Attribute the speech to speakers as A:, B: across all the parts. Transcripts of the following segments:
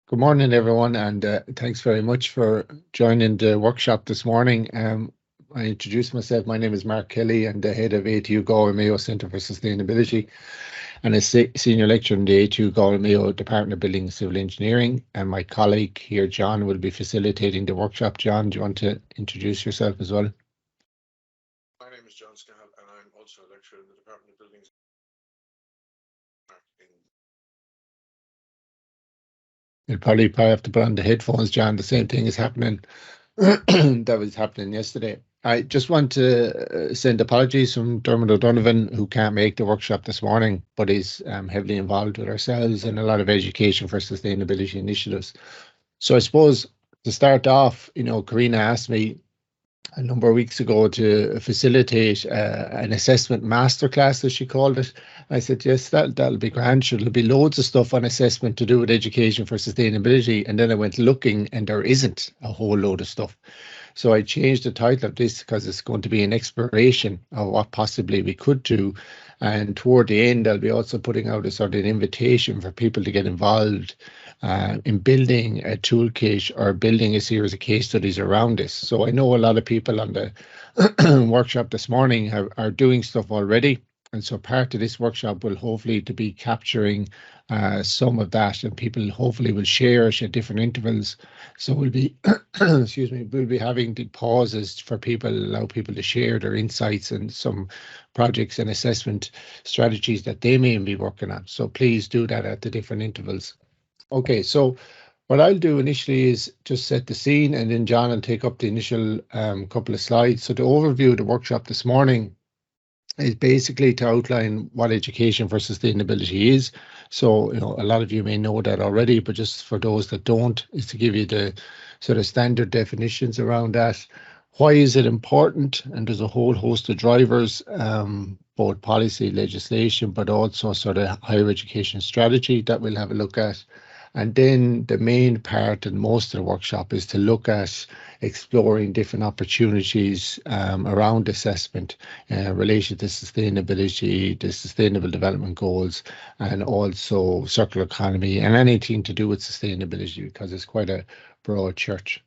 A: Good morning, everyone, and thanks very much for joining the workshop this morning. I introduce myself. My name is Mark Kelly. I'm the head of ATU Galway Mayo Centre for Sustainability and a senior lecturer in the ATU Galway Mayo Department of Building and Civil Engineering. And my colleague here, John, will be facilitating the workshop. John, do you want to introduce yourself as well?
B: My name is John Scahill, and I'm also a lecturer in the Department of Buildings.
A: You'll probably have to put on the headphones, John. The same thing is happening that was happening yesterday. I just want to send apologies from Dermot O'Donovan, who can't make the workshop this morning, but is heavily involved with ourselves and a lot of education for sustainability initiatives. So I suppose to start off, Karina asked me a number of weeks ago to facilitate an assessment masterclass, as she called it. I said, yes, that'll be grand. Sure, there'll be loads of stuff on assessment to do with education for sustainability. And then I went looking and there isn't a whole load of stuff. So I changed the title of this because it's going to be an exploration of what possibly we could do. And toward the end, I'll be also putting out a sort of an invitation for people to get involved in building a toolkit or building a series of case studies around this. So I know a lot of people on the workshop this morning are doing stuff already. And so part of this workshop will hopefully to be capturing some of that, and people hopefully will share it at different intervals. So we'll be, excuse me, we'll be having the pauses for people, allow people to share their insights and some projects and assessment strategies that they may be working on. So please do that at the different intervals. Okay, so what I'll do initially is just set the scene, and then John will take up the initial couple of slides. So the overview of the workshop this morning is basically to outline what education for sustainability is. So, a lot of you may know that already, but just for those that don't, is to give you the sort of standard definitions around that. Why is it important? And there's a whole host of drivers, both policy, legislation, but also sort of higher education strategy that we'll have a look at. And then the main part and most of the workshop is to look at exploring different opportunities around assessment related to sustainability, the Sustainable Development Goals, and also circular economy and anything to do with sustainability, because it's quite a broad church.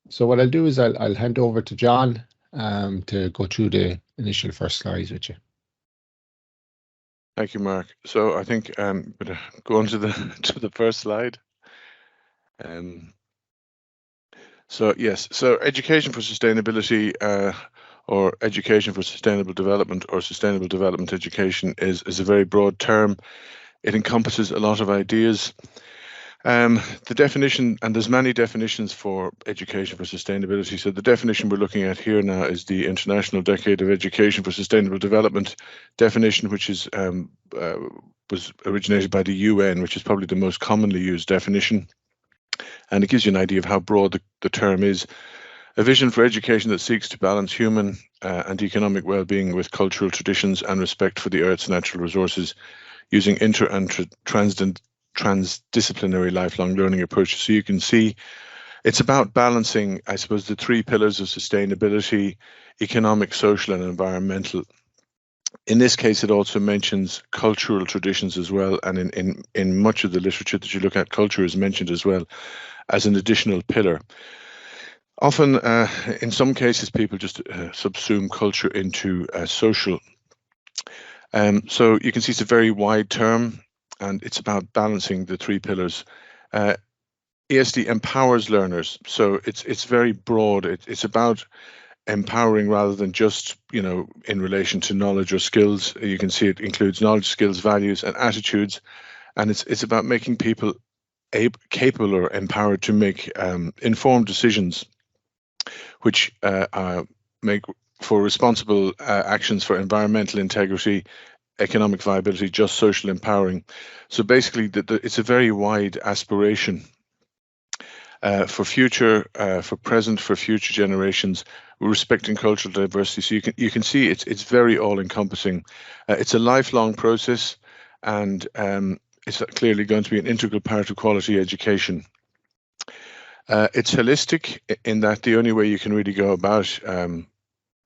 A: So what I'll do is I'll hand over to John to go through the initial first slides with you.
B: Thank you, Mark. So I think but go on to the first slide. So yes, so education for sustainability or education for sustainable development or sustainable development education is a very broad term. It encompasses a lot of ideas. The definition, and there's many definitions for education for sustainability. So the definition we're looking at here now is the International Decade of Education for Sustainable Development definition, which is was originated by the UN, which is probably the most commonly used definition. And it gives you an idea of how broad the term is. A vision for education that seeks to balance human and economic well-being with cultural traditions and respect for the Earth's natural resources, using inter and transdisciplinary lifelong learning approaches. So you can see it's about balancing, I suppose, the three pillars of sustainability: economic, social, and environmental. In this case, it also mentions cultural traditions as well. And in much of the literature that you look at, culture is mentioned as well as an additional pillar. Often, in some cases, people just subsume culture into social. So you can see it's a very wide term, and it's about balancing the three pillars. ESD empowers learners, so it's very broad. It's about empowering rather than just, in relation to knowledge or skills. You can see it includes knowledge, skills, values, and attitudes, and it's about making people capable or empowered to make informed decisions, which make for responsible actions for environmental integrity, economic viability, just social empowering. So basically, it's a very wide aspiration for future, for present, for future generations, respecting cultural diversity. So you can see it's very all-encompassing. It's a lifelong process, and it's clearly going to be an integral part of quality education. It's holistic in that the only way you can really go about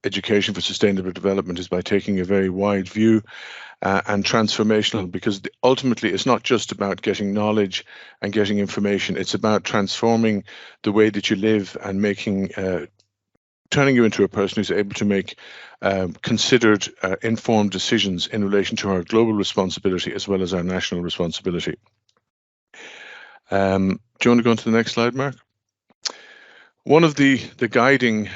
B: education for sustainable development is by taking a very wide view and transformational, because ultimately it's not just about getting knowledge and getting information. It's about transforming the way that you live and making turning you into a person who's able to make considered, informed decisions in relation to our global responsibility as well as our national responsibility. Do you want to go on to the next slide, Mark? One of the guiding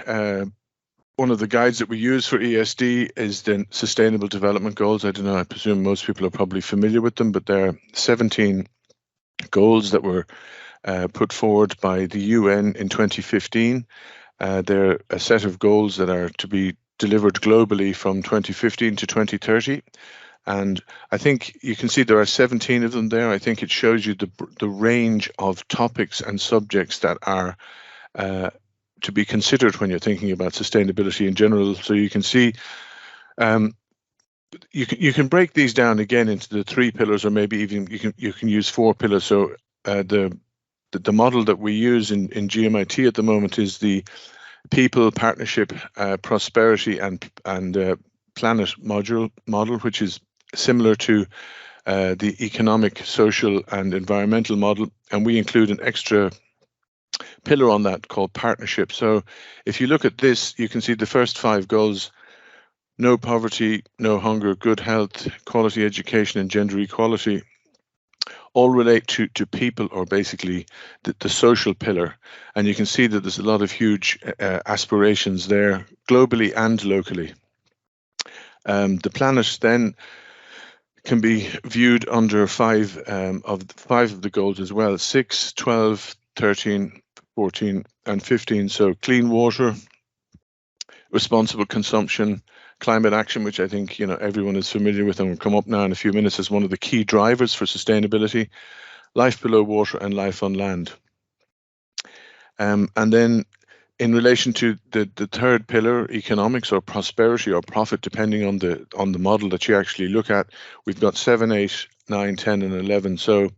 B: one of the guides that we use for ESD is the Sustainable Development Goals. I don't know, I presume most people are probably familiar with them, but there are 17 goals that were put forward by the UN in 2015. They're a set of goals that are to be delivered globally from 2015 to 2030. And I think you can see there are 17 of them there. I think it shows you the range of topics and subjects that are to be considered when you're thinking about sustainability in general. So you can see you can break these down again into the 3 pillars, or maybe even you can use 4 pillars. So the model that we use in GMIT at the moment is the people, partnership, prosperity, and planet model, which is similar to the economic, social, and environmental model, and we include an extra pillar on that called partnership. So if you look at this, you can see the first 5 goals: no poverty, no hunger, good health, quality education, and gender equality, all relate to people, or basically the social pillar. And you can see that there's a lot of huge aspirations there, globally and locally. The planet then can be viewed under 5 of the goals as well: 6, 12, 13, 14, and 15. So clean water, responsible consumption, climate action, which I think everyone is familiar with and will come up now in a few minutes as one of the key drivers for sustainability, life below water, and life on land. And then in relation to the 3rd pillar, economics or prosperity or profit, depending on the model that you actually look at, we've got 7, 8, 9, 10, and 11. So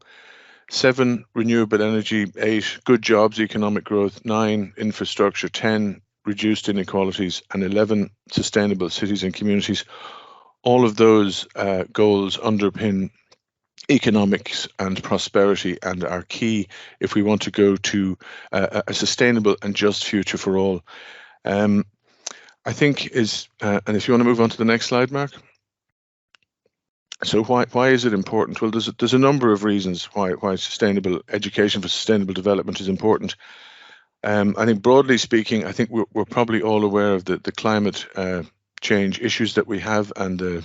B: 7, renewable energy; 8, good jobs, economic growth; 9, infrastructure; 10, reduced inequalities; and 11, sustainable cities and communities. All of those goals underpin economics and prosperity and are key if we want to go to a sustainable and just future for all. I think and if you want to move on to the next slide, Mark. So why is it important? Well, there's a number of reasons why sustainable education for sustainable development is important. I think broadly speaking, I think we're probably all aware of the climate change issues that we have and the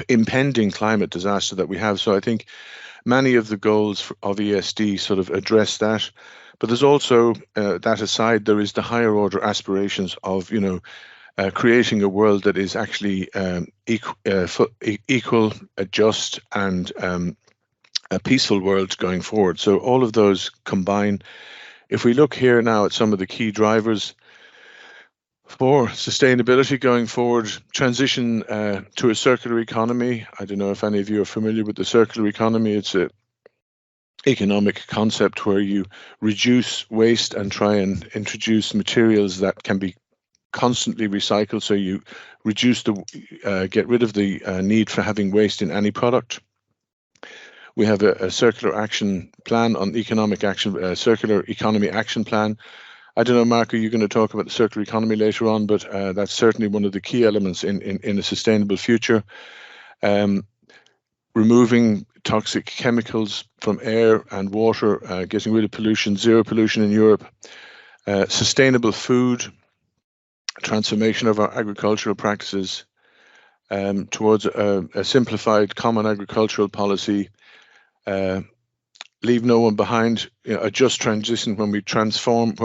B: impending climate disaster that we have. So I think many of the goals of ESD sort of address that. But there's also, that aside, there is the higher order aspirations of, creating a world that is actually equal, just, and a peaceful world going forward. So all of those combine. If we look here now at some of the key drivers for sustainability going forward, transition to a circular economy. I don't know if any of you are familiar with the circular economy. It's an economic concept where you reduce waste and try and introduce materials that can be constantly recycled. So you reduce get rid of the need for having waste in any product. We have a circular action plan on economic action, circular economy action plan. I don't know, Mark, are you going to talk about the circular economy later on? But that's certainly one of the key elements in a sustainable future. Removing toxic chemicals from air and water, getting rid of pollution, zero pollution in Europe. Sustainable food, transformation of our agricultural practices towards a simplified common agricultural policy. Leave no one behind, a just transition when we transform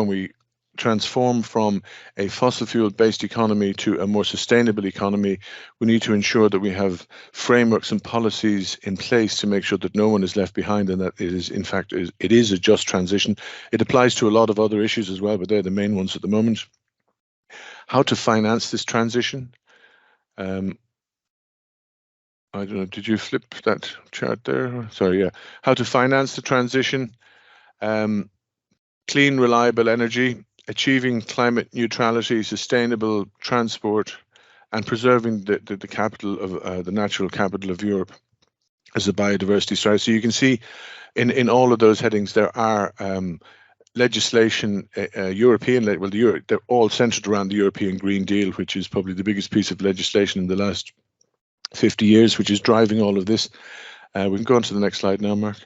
B: from a fossil fuel based economy to a more sustainable economy. We need to ensure that we have frameworks and policies in place to make sure that no one is left behind, and that it is, in fact, it is a just transition. It applies to a lot of other issues as well, but they're the main ones at the moment. How to finance this transition? I don't know, did you flip that chart there? Sorry, yeah. How to finance the transition. Clean, reliable energy. achieving climate neutrality, sustainable transport, and preserving the capital of the natural capital of Europe as a biodiversity strategy. So you can see in all of those headings there are legislation, they're all centered around the European Green Deal, which is probably the biggest piece of legislation in the last 50 years, which is driving all of this. We can go on to the next slide now, Mark.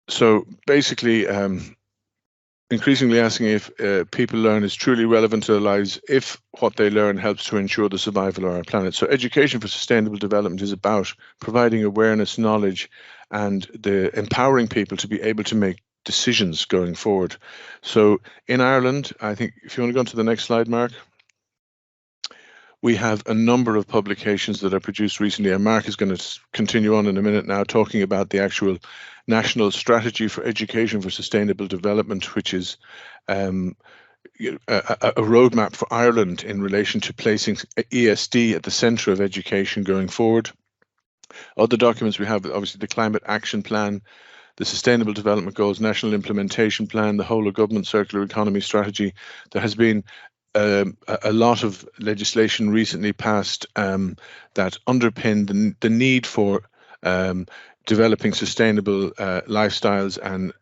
B: So basically, increasingly asking if people learn is truly relevant to their lives, if what they learn helps to ensure the survival of our planet. So education for sustainable development is about providing awareness, knowledge, and empowering people to be able to make decisions going forward. So in Ireland, I think if you want to go on to the next slide, Mark, we have a number of publications that are produced recently, and Mark is going to continue on in a minute now talking about the actual National Strategy for Education for Sustainable Development, which is a roadmap for Ireland in relation to placing ESD at the centre of education going forward. Other documents we have, obviously, the Climate Action Plan, the Sustainable Development Goals, National Implementation Plan, the Whole of Government Circular Economy Strategy. There has been a lot of legislation recently passed that underpin the need for developing sustainable lifestyles and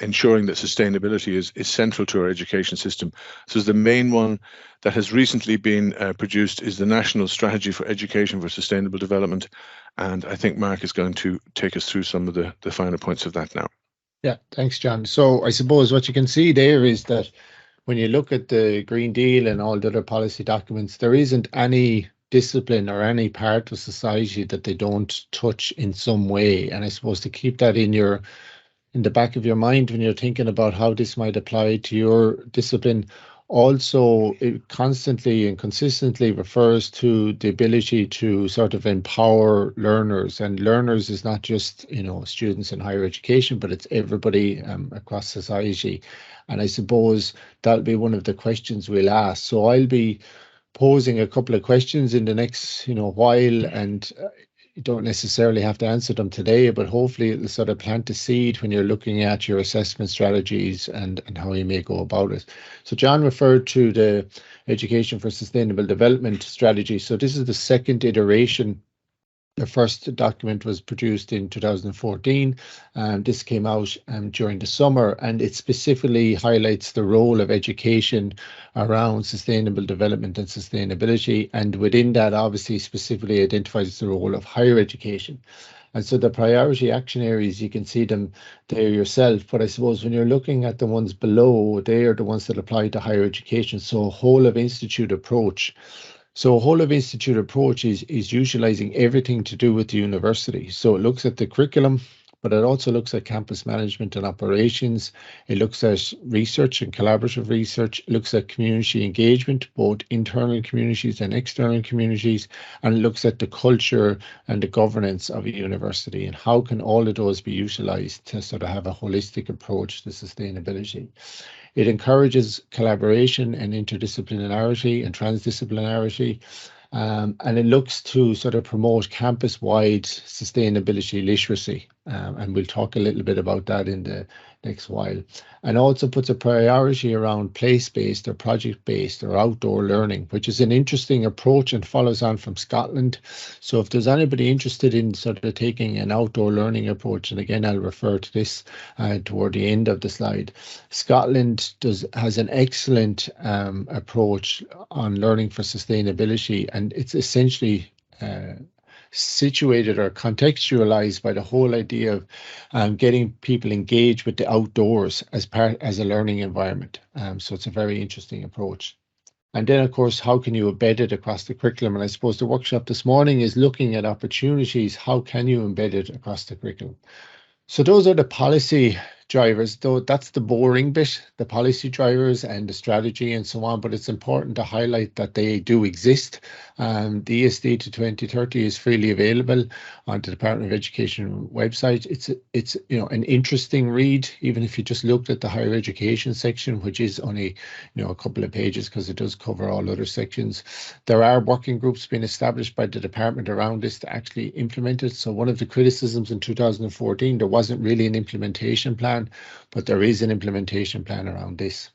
B: ensuring that sustainability is central to our education system. So the main one that has recently been produced is the National Strategy for Education for Sustainable Development. And I think Mark is going to take us through some of the finer points of that now.
A: Yeah, thanks, John. So I suppose what you can see there is that when you look at the Green Deal and all the other policy documents, there isn't any discipline or any part of society that they don't touch in some way. And I suppose to keep that in the back of your mind when you're thinking about how this might apply to your discipline. Also, it constantly and consistently refers to the ability to sort of empower learners, and learners is not just, students in higher education, but it's everybody across society. And I suppose that'll be one of the questions we'll ask. So I'll be posing a couple of questions in the next, while, and you don't necessarily have to answer them today, but hopefully it'll sort of plant a seed when you're looking at your assessment strategies and how you may go about it. So John referred to the Education for Sustainable Development strategy. So this is the second iteration. The first document was produced in 2014, and this came out during the summer, and it specifically highlights the role of education around sustainable development and sustainability, and within that obviously specifically identifies the role of higher education. And so the priority action areas, you can see them there yourself, but I suppose when you're looking at the ones below, they are the ones that apply to higher education. So a whole of institute approach. So a whole of institute approach is utilizing everything to do with the university. So it looks at the curriculum, but it also looks at campus management and operations. It looks at research and collaborative research. It looks at community engagement, both internal communities and external communities. And it looks at the culture and the governance of a university, and how can all of those be utilized to sort of have a holistic approach to sustainability. It encourages collaboration and interdisciplinarity and transdisciplinarity, and it looks to sort of promote campus-wide sustainability literacy, and we'll talk a little bit about that in the next while. And also puts a priority around place-based or project-based or outdoor learning, which is an interesting approach and follows on from Scotland. So if there's anybody interested in sort of taking an outdoor learning approach, and again, I'll refer to this toward the end of the slide, Scotland has an excellent approach on learning for sustainability, and it's essentially situated or contextualized by the whole idea of getting people engaged with the outdoors as a learning environment. So it's a very interesting approach. And then, of course, how can you embed it across the curriculum? And I suppose the workshop this morning is looking at opportunities. How can you embed it across the curriculum? So those are the policy drivers, though that's the boring bit, the policy drivers and the strategy and so on, but it's important to highlight that they do exist. The ESD to 2030 is freely available on the Department of Education website. It's an interesting read, even if you just looked at the higher education section, which is only a couple of pages because it does cover all other sections. There are working groups being established by the department around this to actually implement it. So one of the criticisms in 2014, there wasn't really an implementation plan, but there is an implementation plan around this.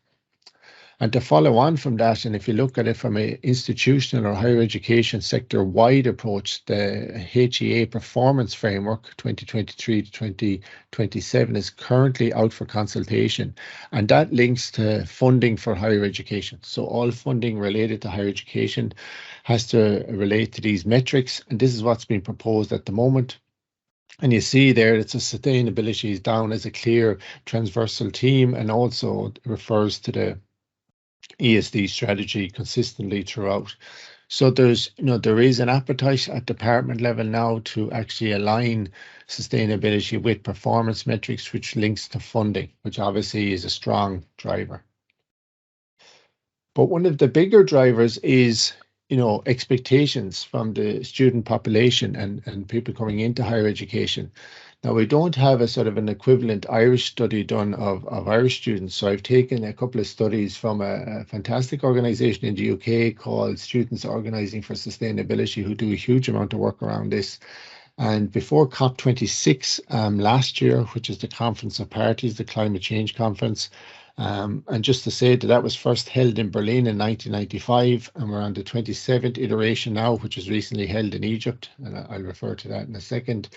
A: And to follow on from that, and if you look at it from an institutional or higher education sector-wide approach, the HEA Performance Framework 2023 to 2027 is currently out for consultation, and that links to funding for higher education. So all funding related to higher education has to relate to these metrics, and this is what's being proposed at the moment. And you see there, it's a sustainability is down as a clear transversal theme, and also refers to the ESD strategy consistently throughout. So there is an appetite at department level now to actually align sustainability with performance metrics, which links to funding, which obviously is a strong driver. But one of the bigger drivers is expectations from the student population and people coming into higher education. Now, we don't have a sort of an equivalent Irish study done of Irish students. So I've taken a couple of studies from a fantastic organization in the UK called Students Organising for Sustainability, who do a huge amount of work around this. And before COP26 last year, which is the Conference of Parties, the Climate Change Conference, and just to say that was first held in Berlin in 1995, and we're on the 27th iteration now, which was recently held in Egypt, and I'll refer to that in a second.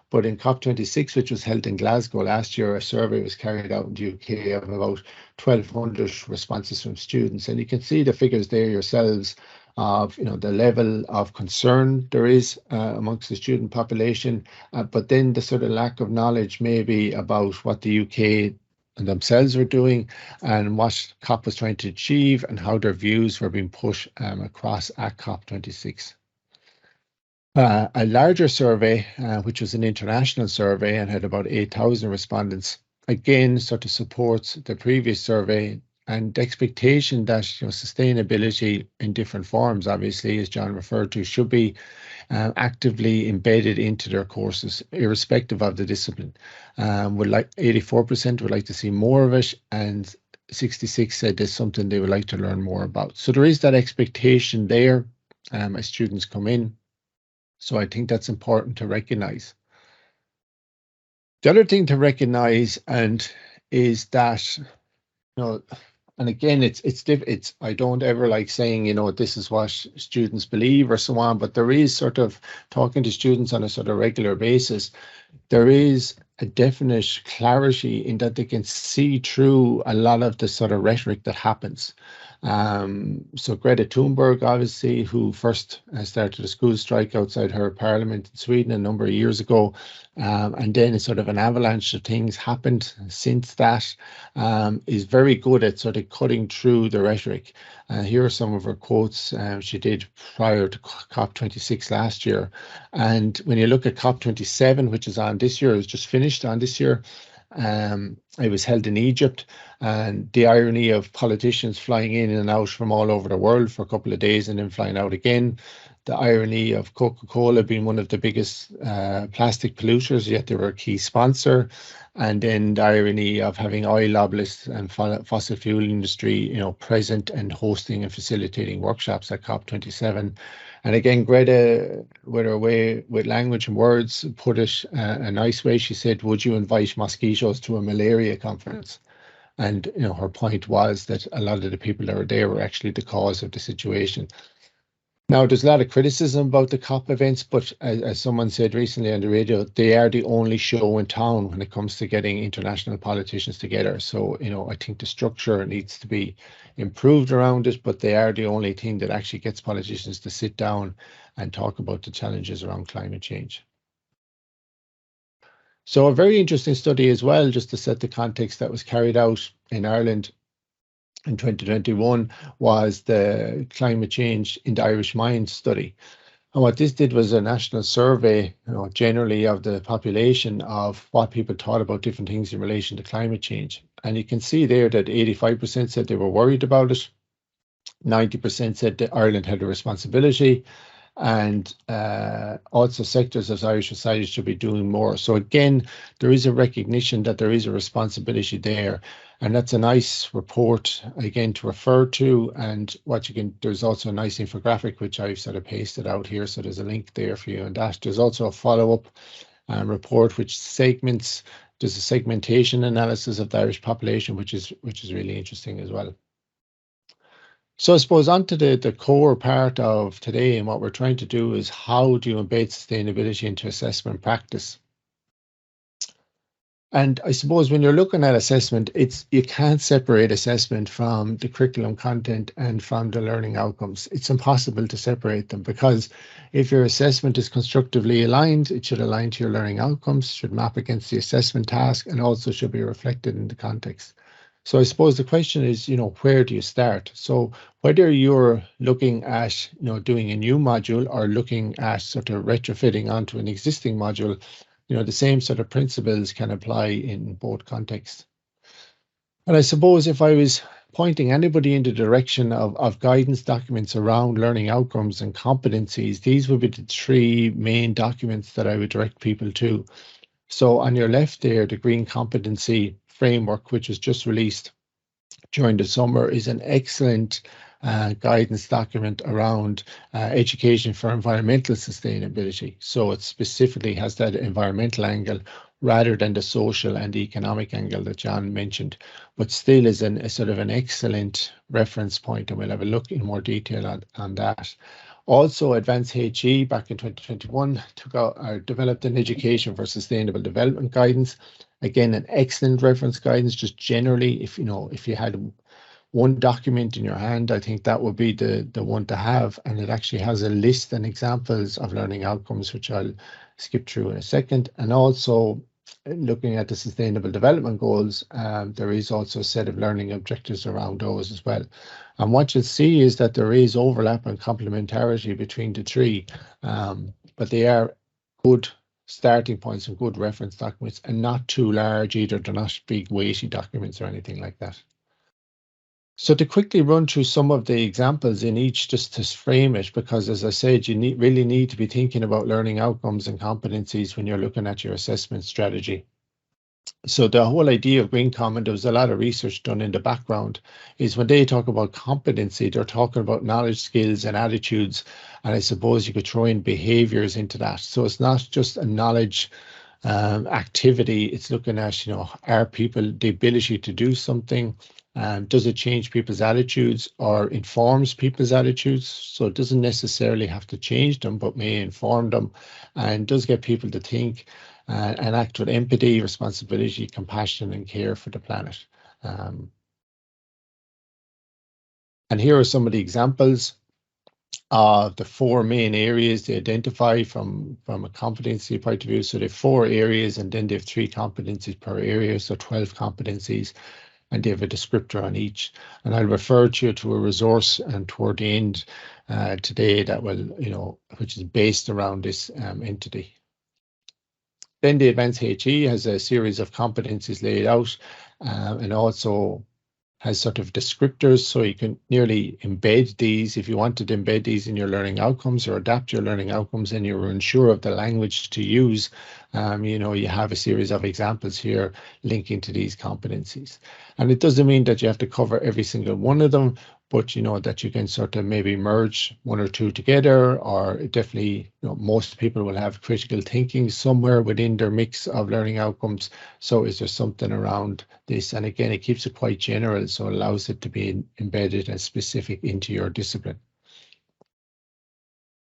A: But in COP26, which was held in Glasgow last year, a survey was carried out in the UK of about 1,200 responses from students, and you can see the figures there yourselves of the level of concern there is amongst the student population, but then the sort of lack of knowledge maybe about what the UK and themselves were doing and what COP was trying to achieve and how their views were being pushed across at COP26. A larger survey, which was an international survey and had about 8,000 respondents, again sort of supports the previous survey and the expectation that sustainability in different forms, obviously, as John referred to, should be actively embedded into their courses, irrespective of the discipline. 84% would like to see more of it, and 66% said there's something they would like to learn more about. So there is that expectation there as students come in. So I think that's important to recognize. The other thing to recognize is that, and again, it's I don't ever like saying, this is what students believe or so on, but there is sort of talking to students on a sort of regular basis. There is a definite clarity in that they can see through a lot of the sort of rhetoric that happens. So Greta Thunberg, obviously, who first started a school strike outside her parliament in Sweden a number of years ago, and then sort of an avalanche of things happened since that, is very good at sort of cutting through the rhetoric. Here are some of her quotes she did prior to COP26 last year. And when you look at COP27, which is on this year, it's just finished on this year, it was held in Egypt, and the irony of politicians flying in and out from all over the world for a couple of days and then flying out again. The irony of Coca-Cola being one of the biggest plastic polluters, yet they were a key sponsor. And then the irony of having oil lobbyists and fossil fuel industry, present and hosting and facilitating workshops at COP27. And again, Greta, with her way, with language and words, put it a nice way. She said, "Would you invite mosquitoes to a malaria conference?" And her point was that a lot of the people that were there were actually the cause of the situation. Now, there's a lot of criticism about the COP events, but as someone said recently on the radio, they are the only show in town when it comes to getting international politicians together. So, I think the structure needs to be improved around it, but they are the only thing that actually gets politicians to sit down and talk about the challenges around climate change. So a very interesting study as well, just to set the context, that was carried out in Ireland in 2021 was the Climate Change in the Irish Mind study. And what this did was a national survey, generally of the population of what people thought about different things in relation to climate change. And you can see there that 85% said they were worried about it. 90% said that Ireland had a responsibility, and also sectors of Irish society should be doing more. So again, there is a recognition that there is a responsibility there, and that's a nice report again to refer to. And there's also a nice infographic which I've sort of pasted out here, so there's a link there for you. And that there's also a follow-up report which segments. There's a segmentation analysis of the Irish population, which is really interesting as well. So I suppose onto the core part of today, and what we're trying to do is how do you embed sustainability into assessment practice? And I suppose when you're looking at assessment, you can't separate assessment from the curriculum content and from the learning outcomes. It's impossible to separate them, because if your assessment is constructively aligned, it should align to your learning outcomes, should map against the assessment task, and also should be reflected in the context. So I suppose the question is, where do you start? So whether you're looking at, doing a new module or looking at sort of retrofitting onto an existing module, the same sort of principles can apply in both contexts. And I suppose if I was pointing anybody in the direction of guidance documents around learning outcomes and competencies, these would be the three main documents that I would direct people to. So on your left there, the Green Competency Framework, which was just released during the summer, is an excellent guidance document around education for environmental sustainability. So it specifically has that environmental angle rather than the social and the economic angle that John mentioned, but still is a sort of an excellent reference point, and we'll have a look in more detail on that. Also, Advanced HE back in 2021 developed an Education for Sustainable Development guidance. Again, an excellent reference guidance. Just generally, if you had one document in your hand, I think that would be the one to have. And it actually has a list and examples of learning outcomes, which I'll skip through in a second. And also, looking at the Sustainable Development Goals, there is also a set of learning objectives around those as well. And what you'll see is that there is overlap and complementarity between the three, but they are good starting points and good reference documents, and not too large either. They're not big weighty documents or anything like that. So to quickly run through some of the examples in each, just to frame it, because as I said, you really need to be thinking about learning outcomes and competencies when you're looking at your assessment strategy. So the whole idea of Green Common, there was a lot of research done in the background, is when they talk about competency, they're talking about knowledge, skills, and attitudes. And I suppose you could throw in behaviors into that. So it's not just a knowledge activity. It's looking at, are people the ability to do something? Does it change people's attitudes or informs people's attitudes? So it doesn't necessarily have to change them, but may inform them, and does get people to think and act with empathy, responsibility, compassion, and care for the planet. And here are some of the examples of the four main areas they identify from a competency point of view. So they have 4 areas, and then they have 3 competencies per area, so 12 competencies, and they have a descriptor on each. And I'll refer you to a resource and toward the end today that will, which is based around this entity. Then the Advanced HE has a series of competencies laid out, and also has sort of descriptors, so you can nearly embed these. If you wanted to embed these in your learning outcomes or adapt your learning outcomes, and you're unsure of the language to use, you have a series of examples here linking to these competencies. And it doesn't mean that you have to cover every single one of them, but that you can sort of maybe merge 1 or 2 together, or definitely, most people will have critical thinking somewhere within their mix of learning outcomes. So is there something around this? And again, it keeps it quite general, so it allows it to be embedded and specific into your discipline.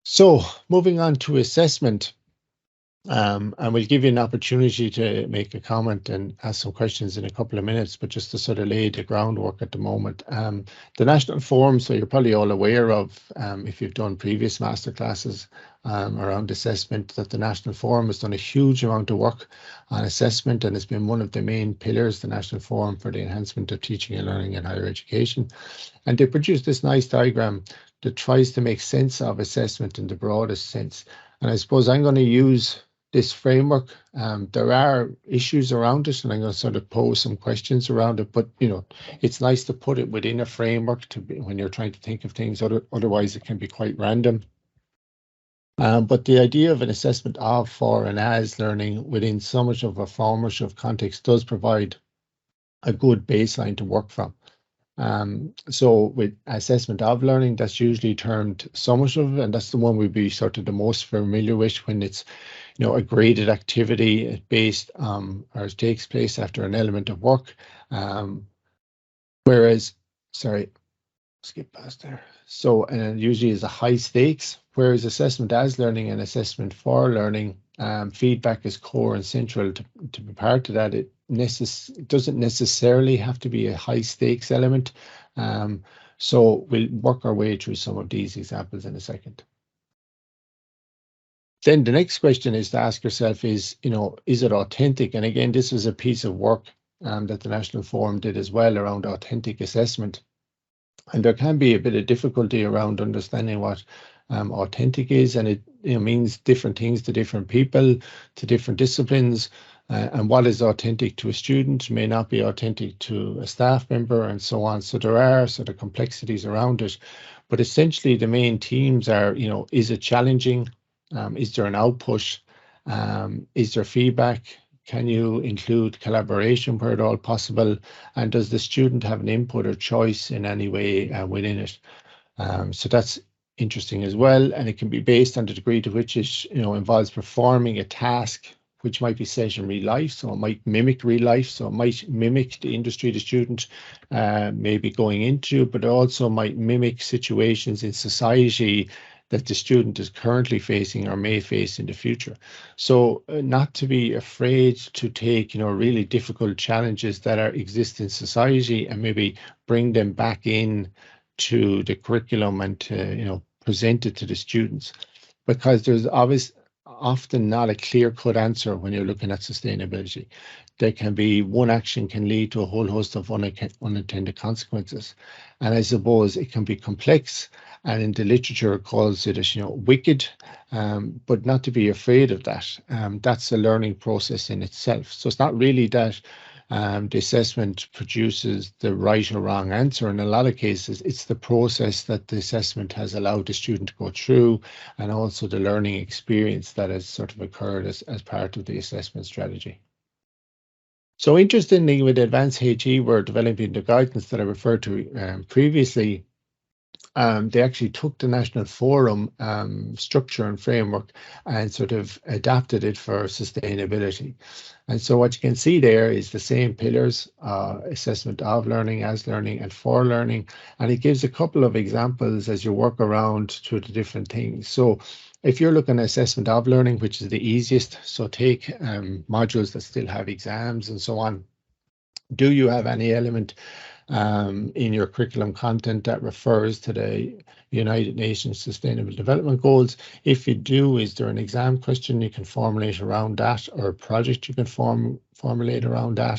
A: So moving on to assessment. And we'll give you an opportunity to make a comment and ask some questions in a couple of minutes, but just to sort of lay the groundwork at the moment. The National Forum, so you're probably all aware of, if you've done previous masterclasses around assessment, that the National Forum has done a huge amount of work on assessment, and it's been one of the main pillars, the National Forum for the Enhancement of Teaching and Learning in Higher Education. And they produced this nice diagram that tries to make sense of assessment in the broadest sense. And I suppose I'm going to use this framework. There are issues around it, and I'm going to sort of pose some questions around it. But it's nice to put it within a framework when you're trying to think of things. Otherwise, it can be quite random. But the idea of an assessment of, for, and as learning within so much of a formative context does provide a good baseline to work from. So with assessment of learning, that's usually termed summative, and that's the one we'd be sort of the most familiar with when it's a graded activity based or it takes place after an element of work. Whereas, sorry, skip past there. So, and usually is a high stakes, whereas assessment as learning and assessment for learning, feedback is core and central to be part of that. It doesn't necessarily have to be a high stakes element. So we'll work our way through some of these examples in a second. Then the next question is to ask yourself is it authentic? And again, this was a piece of work that the National Forum did as well around authentic assessment. And there can be a bit of difficulty around understanding what authentic is, and it means different things to different people, to different disciplines. And what is authentic to a student may not be authentic to a staff member, and so on. So there are sort of complexities around it. But essentially, the main themes are, is it challenging? Is there an output? Is there feedback? Can you include collaboration where at all possible? And does the student have an input or choice in any way within it? So that's interesting as well. And it can be based on the degree to which it involves performing a task which might be set in real life. So it might mimic real life. So it might mimic the industry the student may be going into, but it also might mimic situations in society that the student is currently facing or may face in the future. So not to be afraid to take, really difficult challenges that exist in society and maybe bring them back in to the curriculum and to, present it to the students. Because there's often not a clear-cut answer when you're looking at sustainability. There can be one action can lead to a whole host of unintended consequences. And I suppose it can be complex, and in the literature it calls it wicked, but not to be afraid of that. That's a learning process in itself. So it's not really that the assessment produces the right or wrong answer. In a lot of cases, it's the process that the assessment has allowed the student to go through, and also the learning experience that has sort of occurred as part of the assessment strategy. So interestingly, with Advanced HE, we're developing the guidance that I referred to previously. They actually took the National Forum structure and framework and sort of adapted it for sustainability. And so what you can see there is the same pillars, assessment of learning, as learning, and for learning. And it gives a couple of examples as you work around through the different things. So if you're looking at assessment of learning, which is the easiest, so take modules that still have exams and so on. Do you have any element in your curriculum content that refers to the United Nations Sustainable Development Goals? If you do, is there an exam question you can formulate around that, or a project you can formulate around that?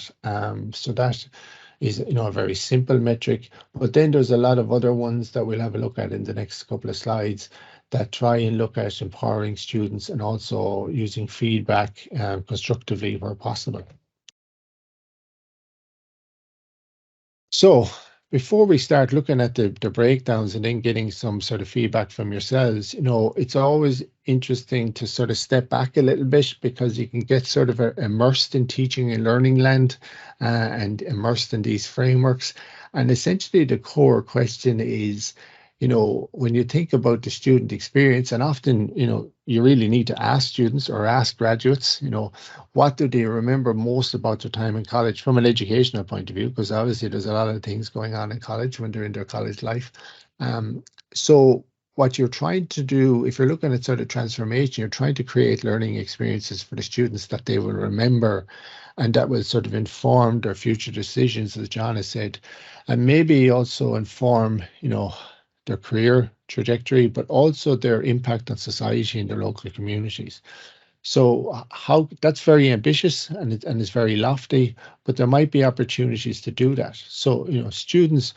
A: So that is a very simple metric. But then there's a lot of other ones that we'll have a look at in the next couple of slides that try and look at empowering students and also using feedback constructively where possible. So before we start looking at the breakdowns and then getting some sort of feedback from yourselves, it's always interesting to sort of step back a little bit, because you can get sort of immersed in teaching and learning land and immersed in these frameworks. And essentially the core question is, when you think about the student experience, and often, you really need to ask students or ask graduates, what do they remember most about their time in college from an educational point of view? Because obviously there's a lot of things going on in college when they're in their college life. So what you're trying to do, if you're looking at sort of transformation, you're trying to create learning experiences for the students that they will remember, and that will sort of inform their future decisions, as John has said, and maybe also inform, their career trajectory, but also their impact on society and their local communities. So that's very ambitious and it's very lofty, but there might be opportunities to do that. So, students,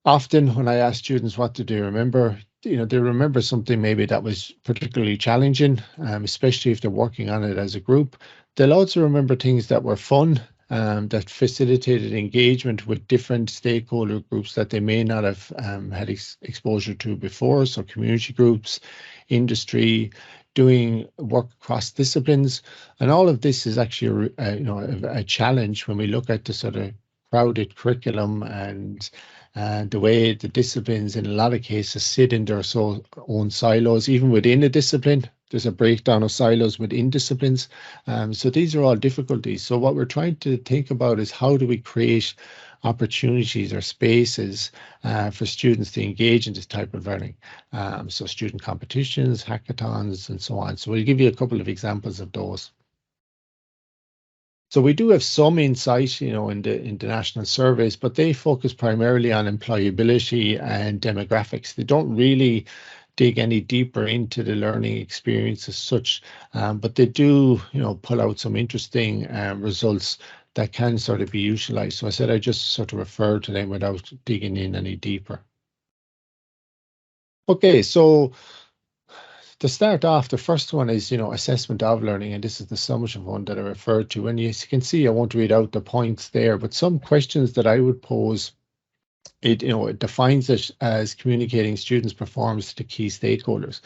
A: often when I ask students what do they remember, they remember something maybe that was particularly challenging, especially if they're working on it as a group. They'll also remember things that were fun, that facilitated engagement with different stakeholder groups that they may not have had exposure to before. So community groups, industry, doing work across disciplines, and all of this is actually a challenge when we look at the sort of crowded curriculum and the way the disciplines in a lot of cases sit in their own silos. Even within a discipline, there's a breakdown of silos within disciplines. So these are all difficulties. So what we're trying to think about is how do we create opportunities or spaces for students to engage in this type of learning. So student competitions, hackathons, and so on. So we'll give you a couple of examples of those. So we do have some insight, in the national surveys, but they focus primarily on employability and demographics. They don't really dig any deeper into the learning experience as such, but they do, pull out some interesting results that can sort of be utilized. So I said I just sort of refer to them without digging in any deeper. Okay, so to start off, the first one is, assessment of learning, and this is the summative one that I referred to. And you can see, I won't read out the points there, but some questions that I would pose, it defines it as communicating students' performance to key stakeholders.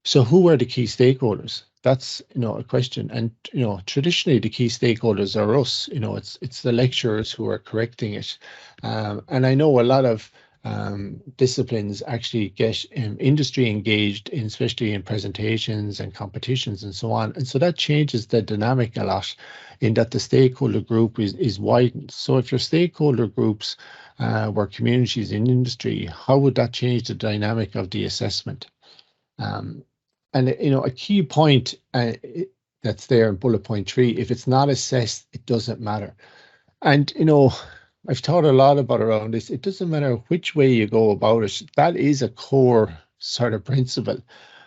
A: So who are the key stakeholders? That's, a question. And, traditionally the key stakeholders are us, it's the lecturers who are correcting it. And I know a lot of disciplines actually get industry engaged, especially in presentations and competitions and so on. And so that changes the dynamic a lot in that the stakeholder group is widened. So if your stakeholder groups were communities in industry, how would that change the dynamic of the assessment? And, a key point that's there in bullet point 3, if it's not assessed, it doesn't matter. And, I've thought a lot about around this. It doesn't matter which way you go about it. That is a core sort of principle,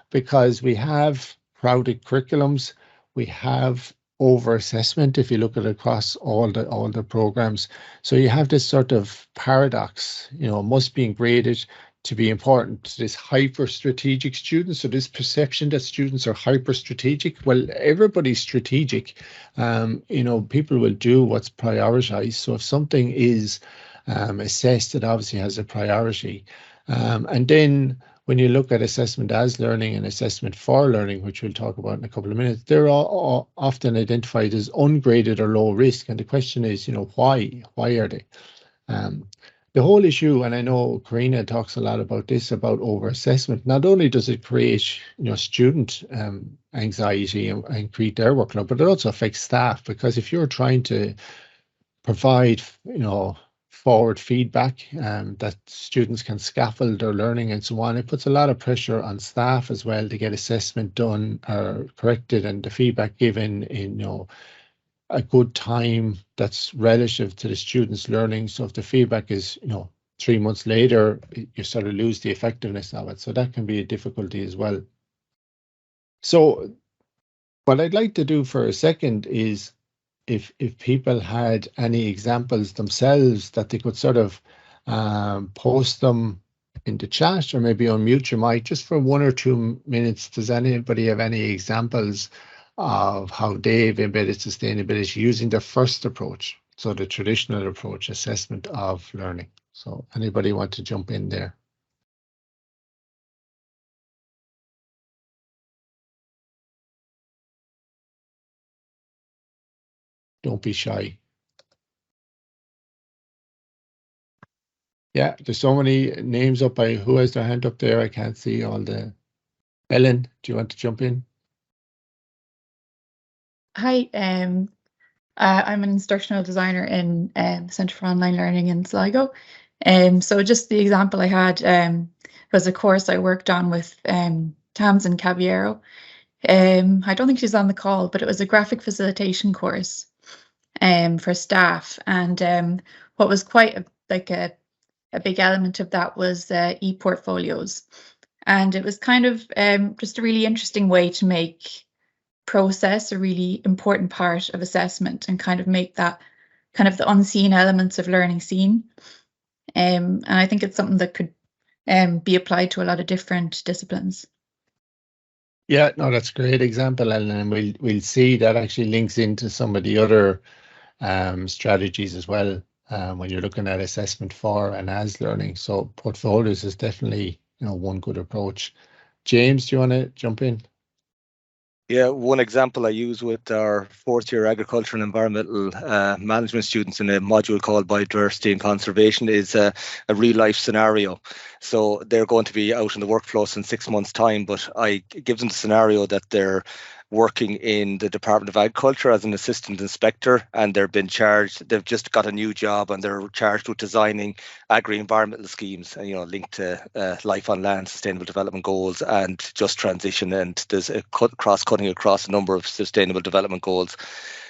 A: because we have crowded curriculums, we have over assessment if you look at it across all the programs. So you have this sort of paradox, must be graded to be important to this hyper strategic student. So this perception that students are hyper strategic. Well, everybody's strategic. People will do what's prioritized. So if something is assessed, it obviously has a priority. And then when you look at assessment as learning and assessment for learning, which we'll talk about in a couple of minutes, they're all often identified as ungraded or low risk. And the question is, why? Why are they? The whole issue, and I know Karina talks a lot about this, about over-assessment, not only does it create, student anxiety and create their workload, but it also affects staff, because if you're trying to provide, forward feedback that students can scaffold their learning and so on, it puts a lot of pressure on staff as well to get assessment done or corrected and the feedback given in, a good time that's relative to the student's learning. So if the feedback is, 3 months later, you sort of lose the effectiveness of it. So that can be a difficulty as well. So what I'd like to do for a second is if people had any examples themselves that they could sort of post them in the chat, or maybe unmute your mic just for 1 or 2 minutes. Does anybody have any examples of how they've embedded sustainability using their first approach, so the traditional approach, assessment of learning? So anybody want to jump in there? Don't be shy. Yeah, there's so many names up. Who has their hand up there? I can't see all the. Ellen, do you want to jump in?
C: Hi, I'm an instructional designer in Centre for Online Learning in Sligo. So just the example I had was a course I worked on with Tamsin Caballero. I don't think she's on the call, but it was a graphic facilitation course for staff. And what was quite a big element of that was e-portfolios. And it was kind of just a really interesting way to make process a really important part of assessment and kind of make that kind of the unseen elements of learning seen. And I think it's something that could be applied to a lot of different disciplines.
A: Yeah, no, that's a great example, Ellen, and we'll see that actually links into some of the other strategies as well when you're looking at assessment for and as learning. So portfolios is definitely, one good approach. James, do you want to jump in?
D: Yeah, one example I use with our fourth year agriculture and environmental management students in a module called Biodiversity and Conservation is a real life scenario. So they're going to be out in the workforce in 6 months' time, but I give them the scenario that they're working in the Department of Agriculture as an assistant inspector, and they've just got a new job and they're charged with designing agri-environmental schemes, and linked to life on land, sustainable development goals and just transition, and there's a cross-cutting across a number of sustainable development goals.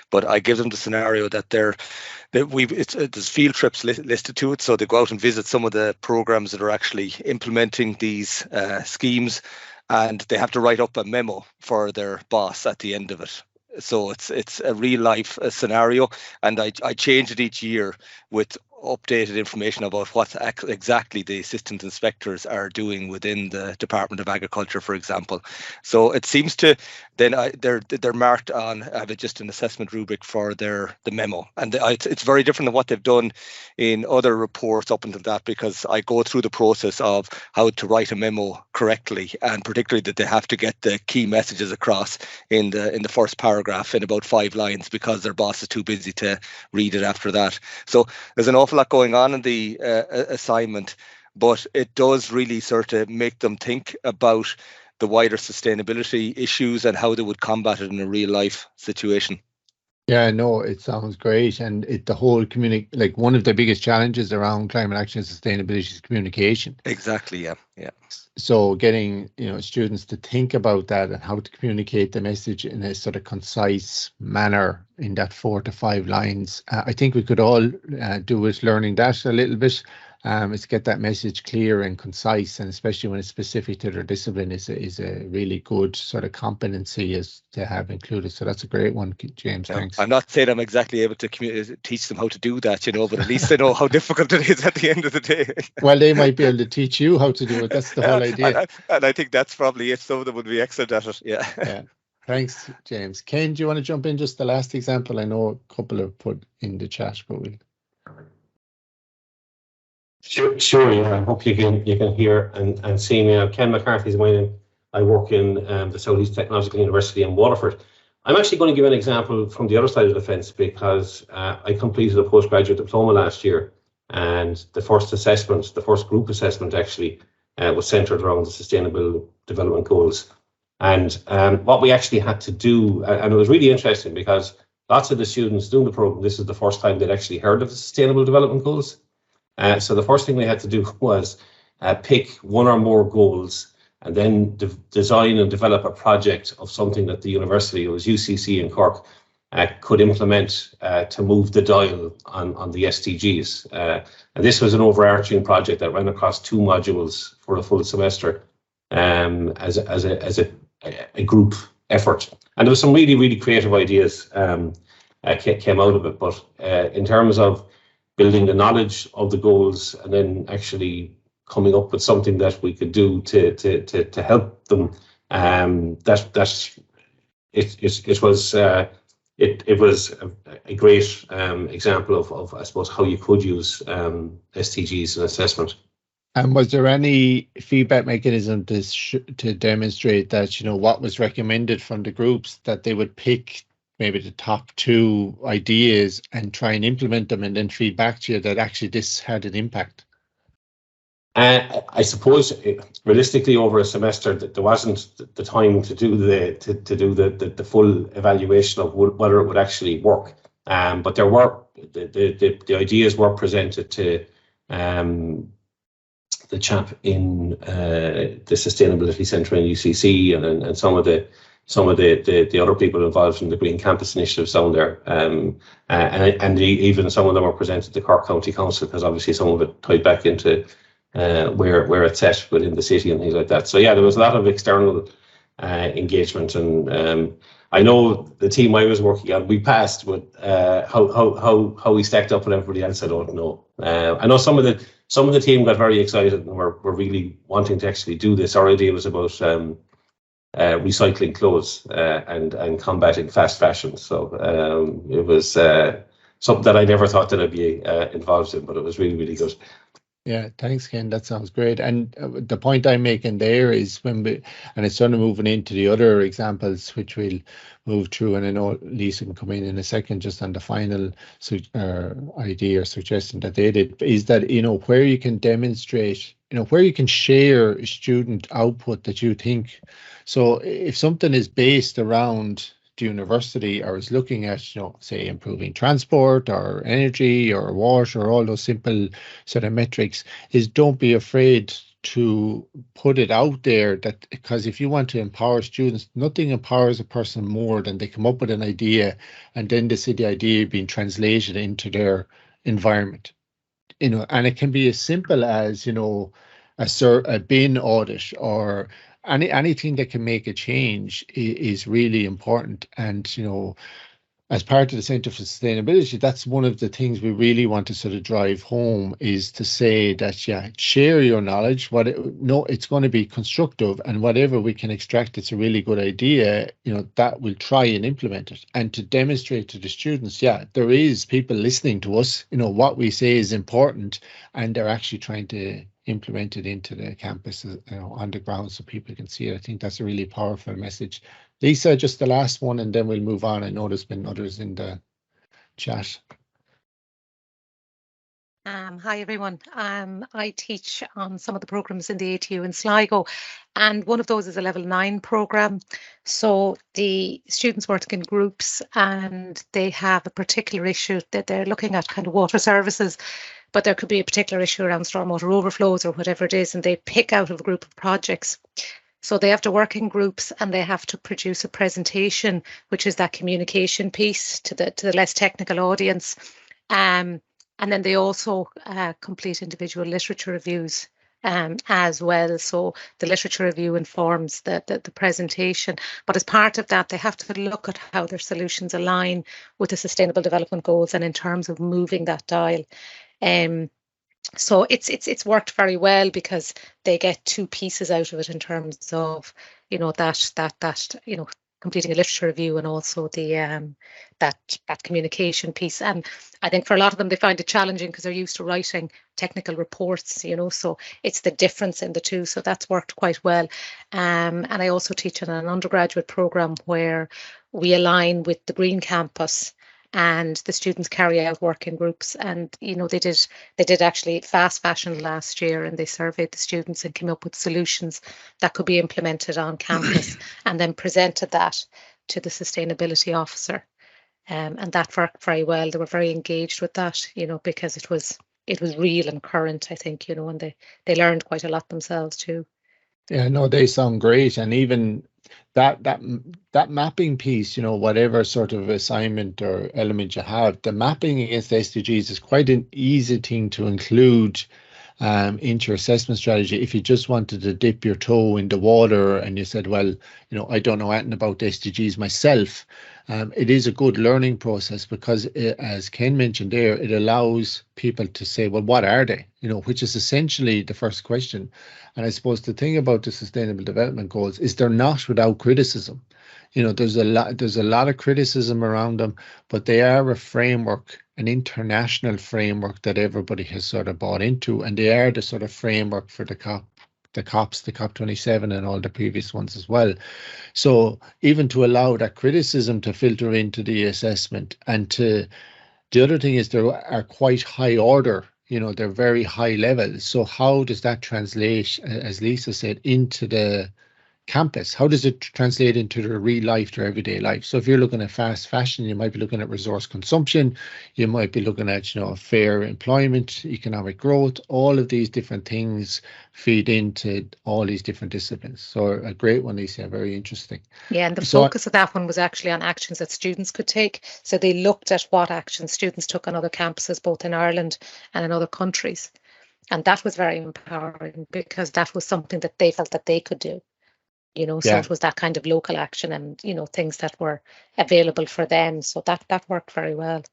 D: But I give them the scenario that there's field trips listed to it, so they go out and visit some of the programs that are actually implementing these schemes, and they have to write up a memo for their boss at the end of it. So it's a real life scenario, and I change it each year with updated information about what exactly the assistant inspectors are doing within the Department of Agriculture, for example. So it seems to then they're marked on just an assessment rubric for the memo, and it's very different than what they've done in other reports up until that, because I go through the process of how to write a memo correctly, and particularly that they have to get the key messages across in the first paragraph in about 5 lines, because their boss is too busy to read it after that. So there's an awful lot going on in the assignment, but it does really sort of make them think about the wider sustainability issues and how they would combat it in a real life situation.
A: Yeah, no, it sounds great. And the whole one of the biggest challenges around climate action and sustainability is communication.
D: Exactly, yeah.
A: So getting, students to think about that and how to communicate the message in a sort of concise manner in that 4 to 5 lines. I think we could all do with learning that a little bit. Is get that message clear and concise, and especially when it's specific to their discipline is a really good sort of competency is to have included. So that's a great one, James. Thanks.
D: I'm not saying I'm exactly able to teach them how to do that, but at least they know how difficult it is at the end of the day.
A: Well, they might be able to teach you how to do it. That's the whole idea.
D: And I think that's probably it. Some of them would be excellent at it. Yeah.
A: Thanks, James. Ken, do you want to jump in? Just the last example. I know a couple have put in the chat, but we'll.
E: Sure. Yeah. I hope you can hear and see me. Ken McCarthy is my name. I work in the Southeast Technological University in Waterford. I'm actually going to give an example from the other side of the fence, because I completed a postgraduate diploma last year, and the first group assessment actually was centered around the Sustainable Development Goals. And what we actually had to do, and it was really interesting because lots of the students doing the program, this is the first time they'd actually heard of the Sustainable Development Goals. So the first thing we had to do was pick one or more goals, and then design and develop a project of something that the university, it was UCC in Cork, could implement to move the dial on the SDGs. And this was an overarching project that ran across 2 modules for a full semester as a group effort. And there was some really, really creative ideas came out of it. But in terms of building the knowledge of the goals and then actually coming up with something that we could do to help them, it was a great example of I suppose how you could use SDGs in assessment.
A: And was there any feedback mechanism to demonstrate that what was recommended from the groups, that they would pick maybe the top 2 ideas and try and implement them and then feed back to you that actually this had an impact?
E: I suppose realistically over a semester that there wasn't the time to do the full evaluation of whether it would actually work. But there were the ideas were presented to the chap in the Sustainability Centre in UCC and some of the other people involved in the Green Campus initiatives down there, and even some of them were presented to Cork County Council, because obviously some of it tied back into where it's set within the city and things like that. So yeah, there was a lot of external engagement. And I know the team I was working on, we passed, but how we stacked up with everybody else, I don't know. I know some of the team got very excited and were really wanting to actually do this. Our idea was about recycling clothes and combating fast fashion. So it was something that I never thought that I'd be involved in, but it was really, really good.
A: Yeah, thanks, Ken. That sounds great. And the point I'm making there is and it's sort of moving into the other examples, which we'll move through. And I know Lisa can come in a second just on the final idea or suggestion that they did, is that, where you can demonstrate, where you can share student output that you think. So if something is based around the university or is looking at, say, improving transport or energy or water or all those simple sort of metrics, is don't be afraid to put it out there, that because if you want to empower students, nothing empowers a person more than they come up with an idea and then they see the idea being translated into their environment. And it can be as simple as, a bin audit or anything that can make a change is really important. And, as part of the Centre for Sustainability, that's one of the things we really want to sort of drive home, is to say that, yeah, share your knowledge. It's going to be constructive, and whatever we can extract, it's a really good idea, that we'll try and implement it. And to demonstrate to the students, yeah, there is people listening to us, what we say is important, and they're actually trying to implement it into the campus, on the ground, so people can see it. I think that's a really powerful message. Lisa, just the last one, and then we'll move on. I know there's been others in the chat.
F: Hi, everyone. I teach on some of the programs in the ATU in Sligo, and one of those is a level 9 program. So the students work in groups and they have a particular issue that they're looking at, kind of water services, but there could be a particular issue around stormwater overflows or whatever it is, and they pick out of a group of projects. So they have to work in groups and they have to produce a presentation, which is that communication piece to the less technical audience. And then they also complete individual literature reviews as well. So the literature review informs the presentation. But as part of that, they have to look at how their solutions align with the Sustainable Development Goals and in terms of moving that dial. So it's worked very well because they get two pieces out of it in terms of, that completing a literature review and also the that communication piece. And I think for a lot of them, they find it challenging because they're used to writing technical reports, so it's the difference in the two. So that's worked quite well. And I also teach in an undergraduate program where we align with the Green Campus, and the students carry out work in groups. And they did actually fast fashion last year, and they surveyed the students and came up with solutions that could be implemented on campus and then presented that to the sustainability officer, and that worked very well. They were very engaged with that, because it was real and current, I think, and they learned quite a lot themselves too.
A: Yeah, no, they sound great. And even that mapping piece, whatever sort of assignment or element you have, the mapping against the SDGs is quite an easy thing to include into your assessment strategy. If you just wanted to dip your toe in the water and you said, well, I don't know anything about the SDGs myself, it is a good learning process, because as Ken mentioned there, it allows people to say, well, what are they? Which is essentially the first question. And I suppose the thing about the Sustainable Development Goals is they're not without criticism. There's a lot of criticism around them, but they are a framework, an international framework that everybody has sort of bought into, and they are the sort of framework for the COP27 and all the previous ones as well. So even to allow that criticism to filter into the assessment, and the other thing is they are quite high order, they're very high level. So how does that translate, as Lisa said, into the campus? How does it translate into their real life, their everyday life? So if you're looking at fast fashion, you might be looking at resource consumption, you might be looking at fair employment, economic growth. All of these different things feed into all these different disciplines. So a great one, Lisa, very interesting.
F: Yeah, and the focus of that one was actually on actions that students could take. So they looked at what actions students took on other campuses, both in Ireland and in other countries. And that was very empowering, because that was something that they felt that they could do. you know, so it was that kind of local action and, you know, things that were available for them. So that worked very well.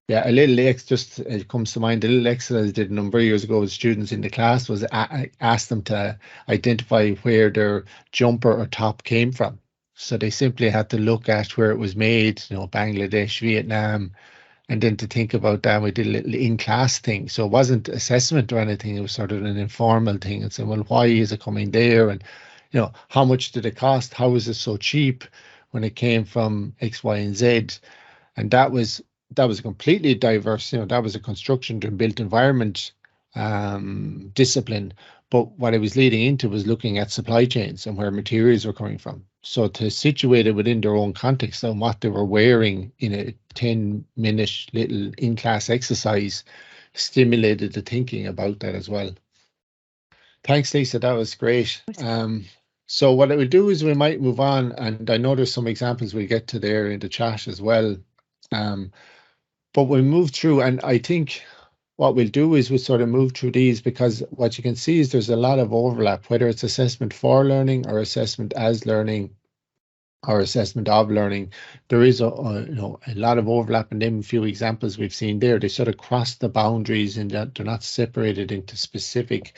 A: Yeah, a little it comes to mind, a little exercise I did a number of years ago with students in the class was I asked them to identify where their jumper or top came from. So they simply had to look at where it was made, you know, Bangladesh, Vietnam, and then to think about that. We did a little in-class thing. So it wasn't assessment or anything, it was sort of an informal thing and saying, well, why is it coming there? And, you know, how much did it cost? How is it so cheap when it came from X, Y, and Z? And that was a completely diverse, you know, that was a construction and built environment discipline. But what it was leading into was looking at supply chains and where materials were coming from. So to situate it within their own context and what they were wearing in a 10-minute little in-class exercise stimulated the thinking about that as well. Thanks, Lisa. That was great. So what I will do is we might move on, and I know there's some examples we'll get to there in the chat as well. But we'll move through, and I think what we'll do is we'll sort of move through these, because what you can see is there's a lot of overlap, whether it's assessment for learning or assessment as learning or assessment of learning. There is a lot of overlap, and then a few examples we've seen there. They sort of cross the boundaries in that they're not separated into specific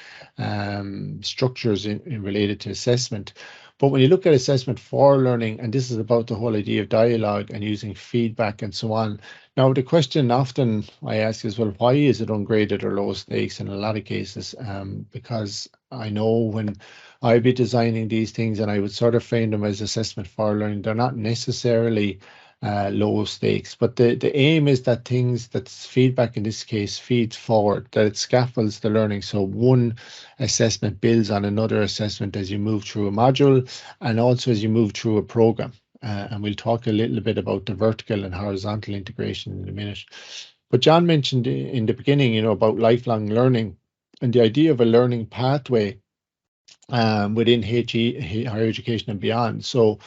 A: structures in related to assessment. But when you look at assessment for learning, and this is about the whole idea of dialogue and using feedback and so on. Now, the question often I ask is, well, why is it ungraded or low stakes in a lot of cases? Because I know when I'd be designing these things and I would sort of frame them as assessment for learning, they're not necessarily low stakes, but the aim is that that's feedback in this case feeds forward, that it scaffolds the learning. So one assessment builds on another assessment as you move through a module and also as you move through a program. And we'll talk a little bit about the vertical and horizontal integration in a minute. But John mentioned in the beginning, you know, about lifelong learning and the idea of a learning pathway within higher education and beyond. So,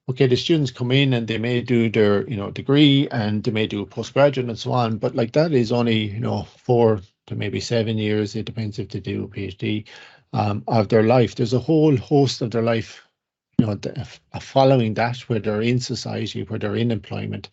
A: okay, the students come in and they may do their, you know, degree, and they may do a postgraduate and so on, but like that is only, you know, 4 to maybe 7 years. It depends if they do a PhD of their life. There's a whole host of their life, you know, following that, where they're in society, where they're in employment,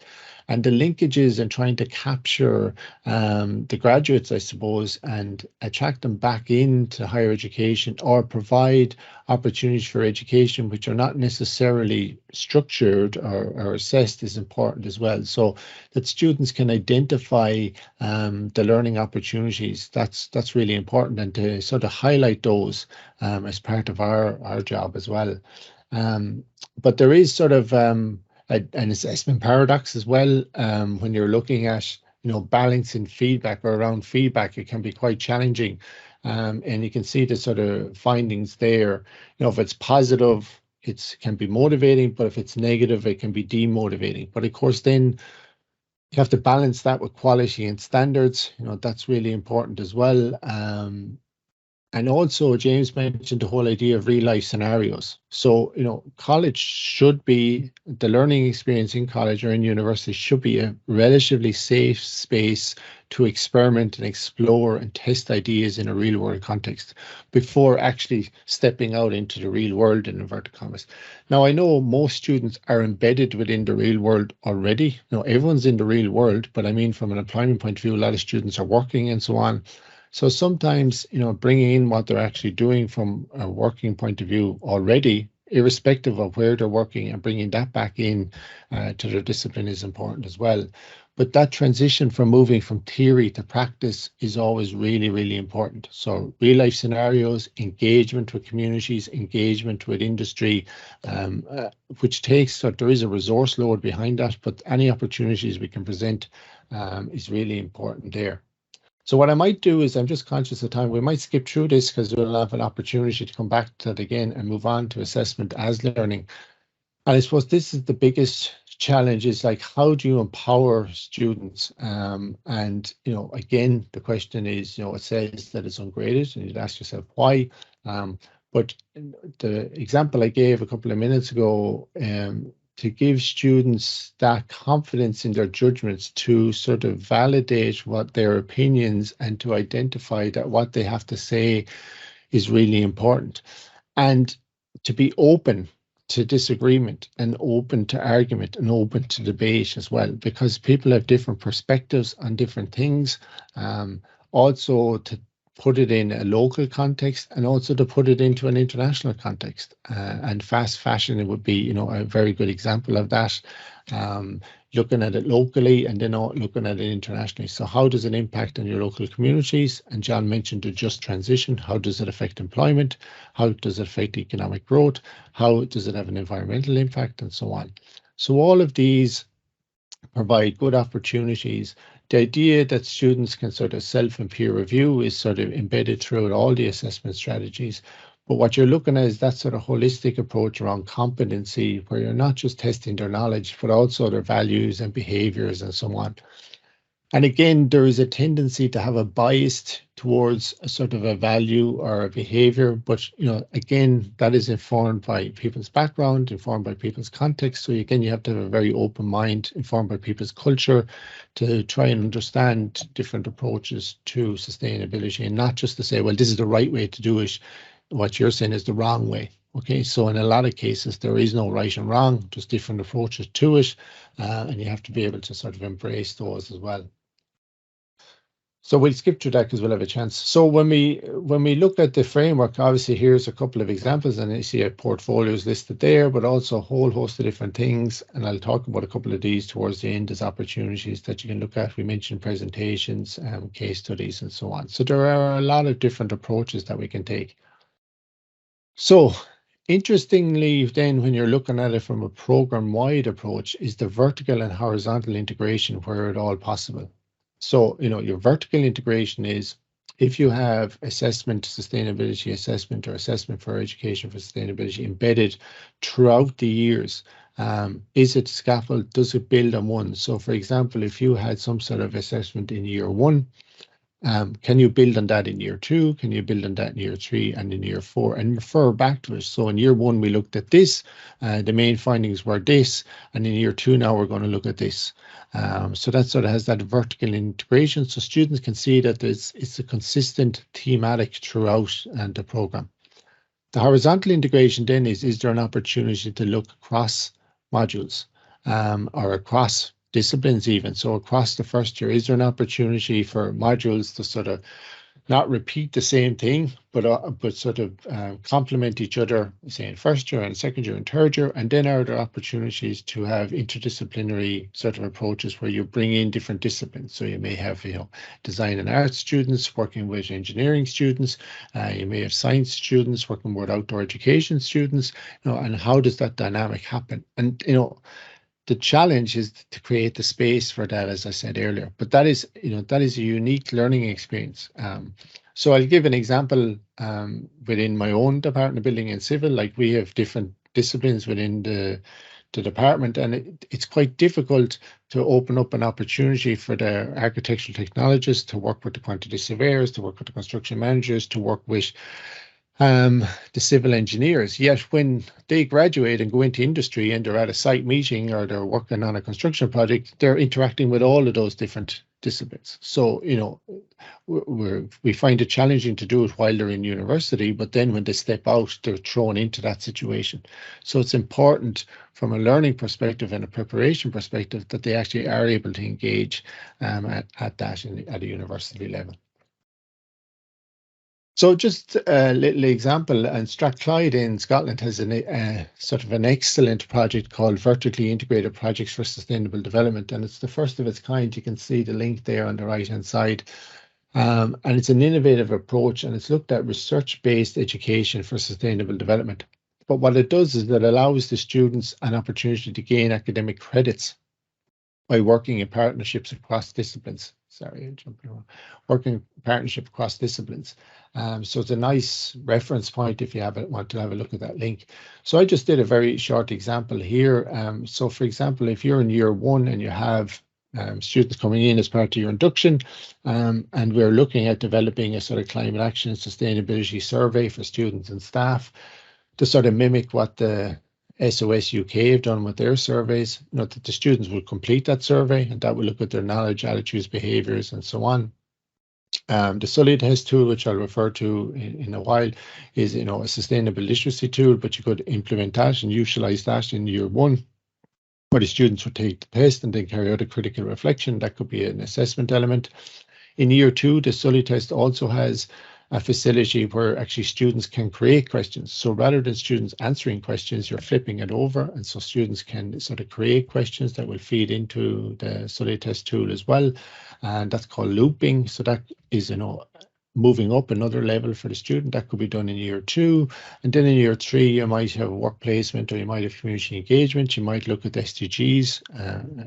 A: and the linkages and trying to capture the graduates, I suppose, and attract them back into higher education or provide opportunities for education which are not necessarily structured or assessed is important as well. So that students can identify the learning opportunities, that's really important, and to sort of highlight those as part of our job as well. But there is sort of an assessment paradox as well. When you're looking at, you know, balancing feedback or around feedback, it can be quite challenging. And you can see the sort of findings there. You know, if it's positive, it can be motivating, but if it's negative, it can be demotivating. But of course, then you have to balance that with quality and standards. You know, that's really important as well. And also, James mentioned the whole idea of real life scenarios. So, you know, college should be, the learning experience in college or in university should be a relatively safe space to experiment and explore and test ideas in a real world context before actually stepping out into the real world, in inverted commas. Now, I know most students are embedded within the real world already. You know, everyone's in the real world, but I mean, from an employment point of view, a lot of students are working and so on. So sometimes, you know, bringing in what they're actually doing from a working point of view already, irrespective of where they're working, and bringing that back in to their discipline is important as well. But that transition from moving from theory to practice is always really, really important. So real life scenarios, engagement with communities, engagement with industry, which takes, so there is a resource load behind that, but any opportunities we can present is really important there. So what I might do is, I'm just conscious of time, we might skip through this because we'll have an opportunity to come back to it again and move on to assessment as learning. And I suppose this is the biggest challenge, is like, how do you empower students? And, you know, again, the question is, you know, it says that it's ungraded, and you'd ask yourself why. But the example I gave a couple of minutes ago, to give students that confidence in their judgments, to sort of validate what their opinions and to identify that what they have to say is really important, and to be open to disagreement and open to argument and open to debate as well, because people have different perspectives on different things. Also to put it in a local context and also to put it into an international context. And fast fashion, it would be, you know, a very good example of that. Looking at it locally and then looking at it internationally. So how does it impact on your local communities? And John mentioned the just transition. How does it affect employment? How does it affect economic growth? How does it have an environmental impact, and so on? So all of these provide good opportunities. The idea that students can sort of self and peer review is sort of embedded throughout all the assessment strategies. But what you're looking at is that sort of holistic approach around competency, where you're not just testing their knowledge, but also their values and behaviors and so on. And again, there is a tendency to have a bias towards a sort of a value or a behavior, but you know, again, that is informed by people's background, informed by people's context. So again, you have to have a very open mind, informed by people's culture, to try and understand different approaches to sustainability, and not just to say, well, this is the right way to do it. What you're saying is the wrong way. Okay, so in a lot of cases, there is no right and wrong, just different approaches to it, and you have to be able to sort of embrace those as well. So we'll skip through that because we'll have a chance. So when we look at the framework, obviously here's a couple of examples, and you see a portfolios listed there, but also a whole host of different things. And I'll talk about a couple of these towards the end as opportunities that you can look at. We mentioned presentations, case studies, and so on. So there are a lot of different approaches that we can take. So interestingly, then, when you're looking at it from a program-wide approach, is the vertical and horizontal integration where at all possible. So, you know, your vertical integration is if you have assessment, sustainability assessment, or assessment for education for sustainability embedded throughout the years. Is it scaffold? Does it build on one? So, for example, if you had some sort of assessment in year 1, can you build on that in year 2? Can you build on that in year 3 and in year 4 and refer back to it? So in year 1, we looked at this, the main findings were this, and in year 2 now we're going to look at this. So that sort of has that vertical integration, so students can see that it's a consistent thematic throughout the program. The horizontal integration then is there an opportunity to look across modules or across disciplines even? So across the first year, is there an opportunity for modules to sort of not repeat the same thing, but sort of complement each other, say in first year and second year and third year? And then are there opportunities to have interdisciplinary sort of approaches where you bring in different disciplines? So you may have, you know, design and arts students working with engineering students. You may have science students working with outdoor education students. You know, and how does that dynamic happen? And you know, the challenge is to create the space for that, as I said earlier. But that is, you know, that is a unique learning experience. So I'll give an example within my own department of building and civil. Like, we have different disciplines within the department, and it's quite difficult to open up an opportunity for the architectural technologists to work with the quantity surveyors, to work with the construction managers, to work with the civil engineers. Yet when they graduate and go into industry and they're at a site meeting or they're working on a construction project, they're interacting with all of those different disciplines. So, you know, we find it challenging to do it while they're in university, but then when they step out, they're thrown into that situation. So it's important from a learning perspective and a preparation perspective that they actually are able to engage at a university level. So just a little example, and Strathclyde in Scotland has a sort of an excellent project called Vertically Integrated Projects for Sustainable Development, and it's the first of its kind. You can see the link there on the right-hand side. And it's an innovative approach, and it's looked at research-based education for sustainable development. But what it does is it allows the students an opportunity to gain academic credits by working in partnerships across disciplines. Sorry, I'm jumping around. Working in partnership across disciplines. So it's a nice reference point if you want to have a look at that link. So I just did a very short example here. So for example, if you're in year 1 and you have students coming in as part of your induction, and we're looking at developing a sort of climate action and sustainability survey for students and staff to sort of mimic what the SOS UK have done with their surveys. You know, that the students will complete that survey, and that will look at their knowledge, attitudes, behaviours, and so on. The Sully test tool, which I'll refer to in a while, is a sustainable literacy tool, but you could implement that and utilize that in year 1, where the students would take the test and then carry out a critical reflection. That could be an assessment element. In year 2, the Sully test also has a facility where actually students can create questions. So rather than students answering questions, you're flipping it over, and so students can sort of create questions that will feed into the Sully test tool as well, and that's called looping. So that is moving up another level for the student. That could be done in year 2, and then in year 3 you might have work placement, or you might have community engagement. You might look at SDGs,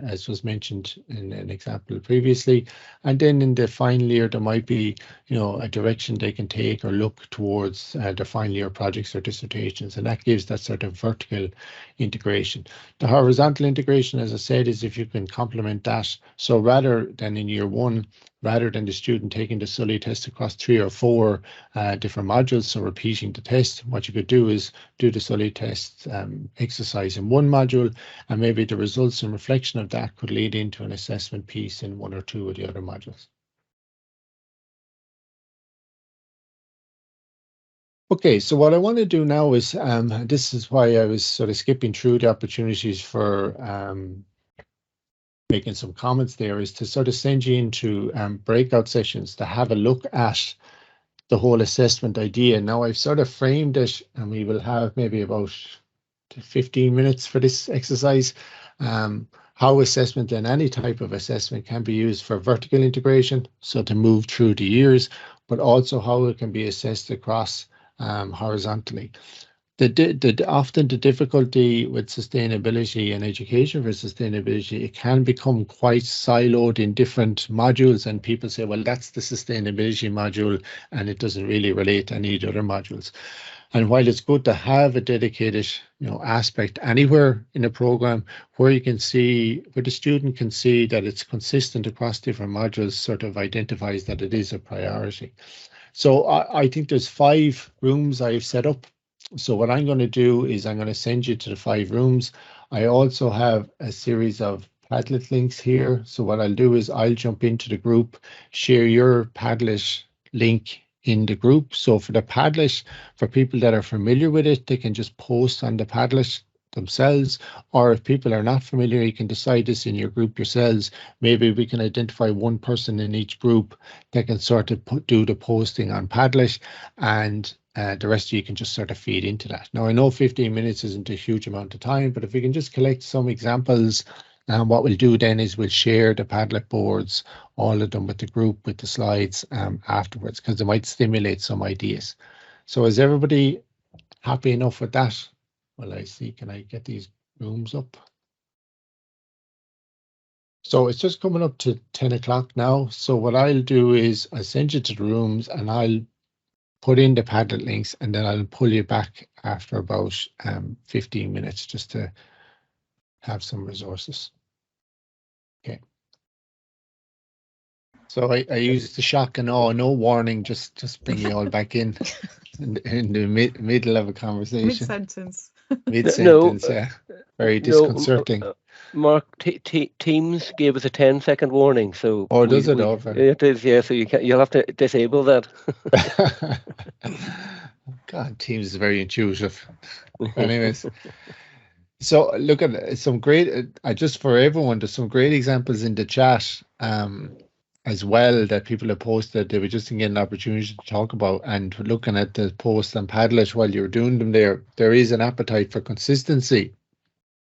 A: as was mentioned in an example previously, and then in the final year there might be a direction they can take or look towards their final year projects or dissertations, and that gives that sort of vertical integration. The horizontal integration, as I said, is if you can complement that. So rather than in year 1, rather than the student taking the Sully test across 3 or 4 different modules, so repeating the test, what you could do is do the Sully test exercise in one module, and maybe the results and reflection of that could lead into an assessment piece in 1 or 2 of the other modules. Okay, so what I want to do now is, this is why I was sort of skipping through the opportunities for making some comments there, is to sort of send you into breakout sessions to have a look at the whole assessment idea. Now I've sort of framed it, and we will have maybe about 15 minutes for this exercise. How assessment and any type of assessment can be used for vertical integration, so to move through the years, but also how it can be assessed across horizontally. Often the difficulty with sustainability and education for sustainability, it can become quite siloed in different modules, and people say, well, that's the sustainability module and it doesn't really relate to any of the other modules. And while it's good to have a dedicated aspect anywhere in a program where you can see, where the student can see that it's consistent across different modules, sort of identifies that it is a priority. So I think there's 5 rooms I've set up. So what I'm going to do is I'm going to send you to the 5 rooms. I also have a series of Padlet links here. So what I'll do is I'll jump into the group, share your Padlet link in the group. So for the Padlet, for people that are familiar with it, they can just post on the Padlet themselves, or if people are not familiar, you can decide this in your group yourselves. Maybe we can identify one person in each group that can sort of do the posting on Padlet, and the rest of you can just sort of feed into that. Now I know 15 minutes isn't a huge amount of time, but if we can just collect some examples, and what we'll do then is we'll share the Padlet boards, all of them with the group, with the slides afterwards, because it might stimulate some ideas. So is everybody happy enough with that? Well, I see, can I get these rooms up? So it's just coming up to 10 o'clock now. So what I'll do is I'll send you to the rooms, and I'll put in the Padlet links, and then I'll pull you back after about 15 minutes just to have some resources. Okay. So I used the shock and awe, no warning, just bring you all back in the middle of a conversation.
G: Mid-sentence.
A: Mid-sentence, yeah. Very disconcerting.
H: Mark, Teams gave us a 10-second warning, so.
A: Oh, does it? Over?
H: It is, yeah. So you'll have to disable that.
A: God, Teams is very intuitive. Anyways, so look at some great. Just for everyone, there's some great examples in the chat as well that people have posted. They were just getting an opportunity to talk about, and looking at the posts on Padlet while you're doing them there is an appetite for consistency.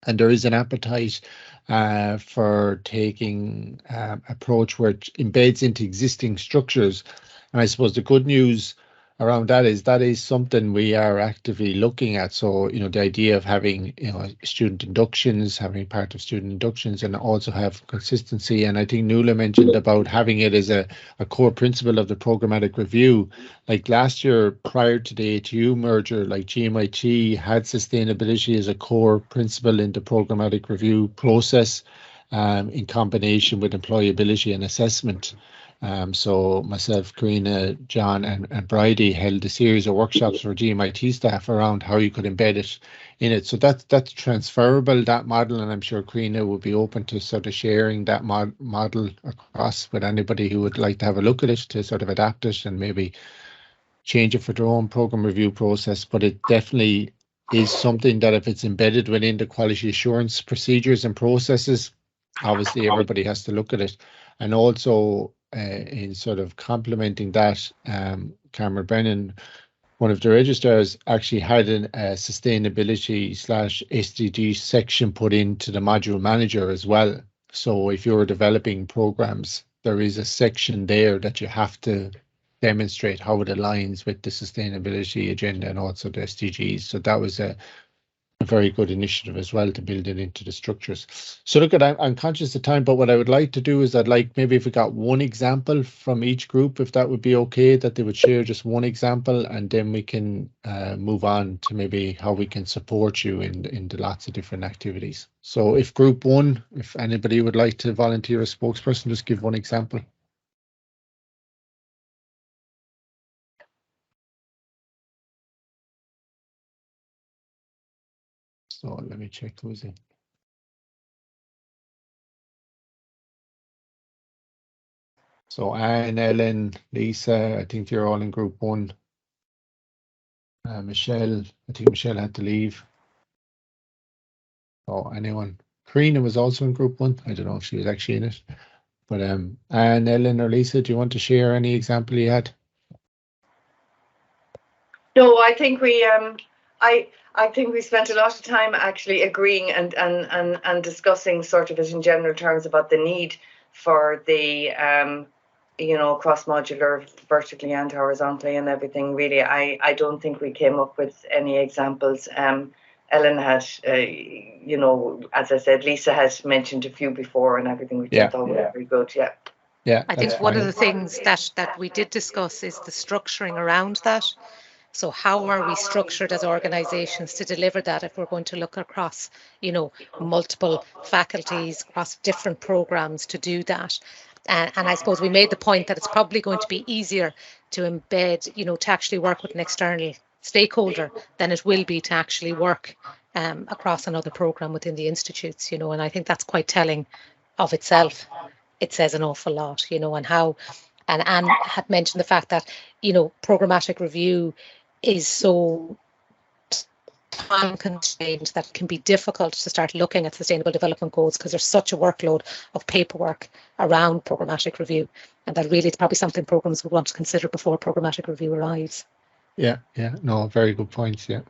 A: And there is an appetite for taking approach where it embeds into existing structures. And I suppose the good news around that is something we are actively looking at. So, the idea of having, student inductions, having part of student inductions, and also have consistency. And I think Nuala mentioned about having it as a core principle of the programmatic review. Like last year, prior to the ATU merger, like GMIT had sustainability as a core principle in the programmatic review process, in combination with employability and assessment. So myself, Karina, John and Bridie held a series of workshops for GMIT staff around how you could embed it in it. So that's transferable, that model, and I'm sure Karina would be open to sort of sharing that model across with anybody who would like to have a look at it to sort of adapt it and maybe change it for their own program review process. But it definitely is something that if it's embedded within the quality assurance procedures and processes, obviously everybody has to look at it. And also in sort of complementing that, Cameron Brennan, one of the registrars, actually had a sustainability / SDG section put into the module manager as well. So if you're developing programs, there is a section there that you have to demonstrate how it aligns with the sustainability agenda and also the SDGs. So that was a very good initiative as well to build it into the structures. So look, I'm conscious of time, but what I would like to do is I'd like maybe if we got one example from each group, if that would be okay, that they would share just one example, and then we can move on to maybe how we can support you in the lots of different activities. So if group one, if anybody would like to volunteer as spokesperson, just give one example. So let me check who's in. So Anne, Ellen, Lisa, I think you're all in group one. Michelle, I think Michelle had to leave. Oh, anyone? Karina was also in group one. I don't know if she was actually in it. But Anne, Ellen, or Lisa, do you want to share any example you had?
G: No, I think we I think we spent a lot of time actually agreeing and discussing sort of it in general terms about the need for the cross-modular vertically and horizontally and everything. Really, I don't think we came up with any examples. Ellen had, as I said, Lisa has mentioned a few before and everything, which I thought was very good. Yeah.
A: Yeah.
F: I think one of the things that we did discuss is the structuring around that. So how are we structured as organisations to deliver that if we're going to look across, multiple faculties, across different programmes to do that? And I suppose we made the point that it's probably going to be easier to embed, to actually work with an external stakeholder than it will be to actually work across another programme within the institutes, and I think that's quite telling of itself. It says an awful lot, and how, and Anne had mentioned the fact that, programmatic review is so time constrained that it can be difficult to start looking at sustainable development goals because there's such a workload of paperwork around programmatic review, and that really it's probably something programs would want to consider before programmatic review arrives.
A: Yeah, no, very good points. Yeah.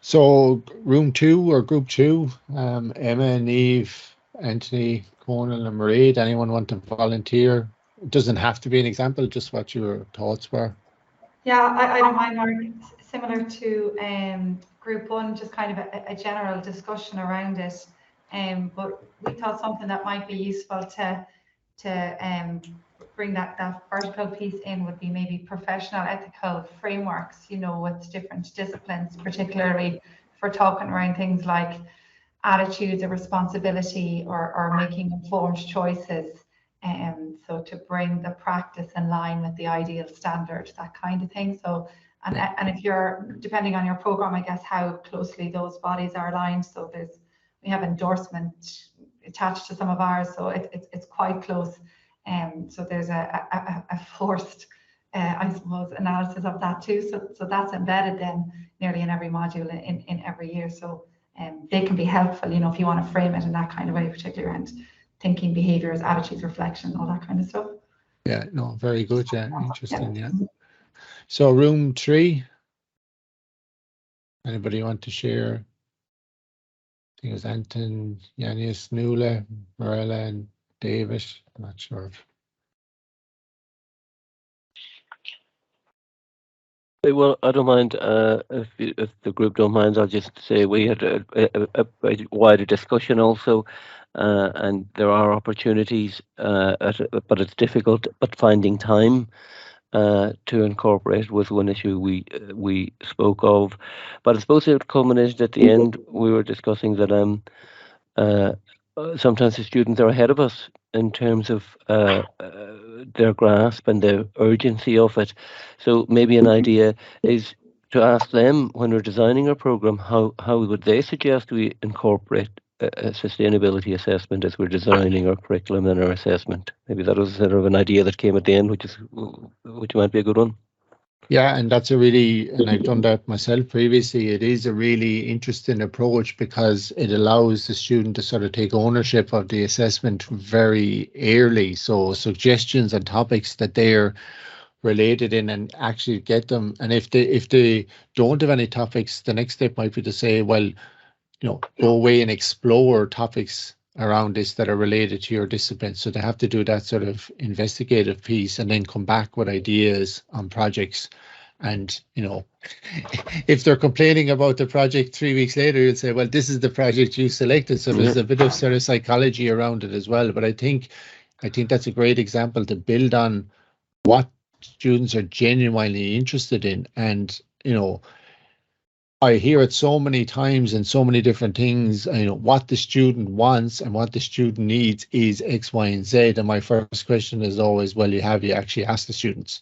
A: So room 2 or group 2, Emma, Neve, Anthony, Conan, and Mairead, anyone want to volunteer? It doesn't have to be an example, just what your thoughts were.
I: Yeah, I don't mind, Mark. Similar to group 1, just kind of a general discussion around it. But we thought something that might be useful to bring that vertical piece in would be maybe professional ethical frameworks, with different disciplines, particularly for talking around things like attitudes of responsibility or making informed choices. So to bring the practice in line with the ideal standard, that kind of thing. So, and if you're, depending on your program, I guess how closely those bodies are aligned. So we have endorsement attached to some of ours, so it's quite close. So there's a forced, I suppose, analysis of that too. So that's embedded then nearly in every module in every year. So they can be helpful, if you want to frame it in that kind of way, particularly around thinking, behaviors, attitudes, reflection, all that kind of stuff.
A: Yeah, no, very good. Yeah, interesting. Yeah. So room 3. Anybody want to share? I think it was Anton, Yanis, Nuala, Marella, and David. I'm not sure.
H: Well, I don't mind if the group don't mind. I'll just say we had a wider discussion also, and there are opportunities, but it's difficult. But finding time to incorporate was one issue we spoke of. But I suppose it culminated at the end. We were discussing that sometimes the students are ahead of us in terms of their grasp and the urgency of it. So maybe an idea is to ask them when we're designing our program, how would they suggest we incorporate a sustainability assessment as we're designing our curriculum and our assessment? Maybe that was sort of an idea that came at the end, which might be a good one.
A: Yeah, and that's a really, and I've done that myself previously, it is a really interesting approach because it allows the student to sort of take ownership of the assessment very early. So suggestions and topics that they're related in and actually get them. And if they don't have any topics, the next step might be to say, well, go away and explore topics around this that are related to your discipline. So they have to do that sort of investigative piece and then come back with ideas on projects. And, if they're complaining about the project 3 weeks later, you'll say, well, this is the project you selected. So there's a bit of sort of psychology around it as well. But I think that's a great example to build on what students are genuinely interested in. And, I hear it so many times in so many different things. What the student wants and what the student needs is X, Y, and Z. And my first question is always, well, you actually asked the students?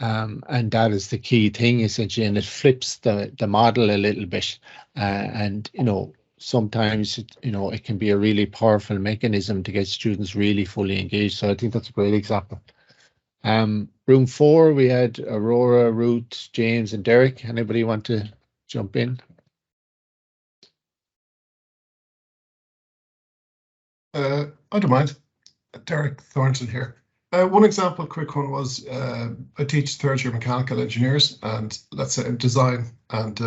A: And that is the key thing, essentially, and it flips the model a little bit. And sometimes it can be a really powerful mechanism to get students really fully engaged. So I think that's a great example. Room 4, we had Aurora, Ruth, James, and Derek. Anybody want to jump in?
J: I don't mind. Derek Thornton here. One example, quick one, was I teach third-year mechanical engineers, and let's say design. And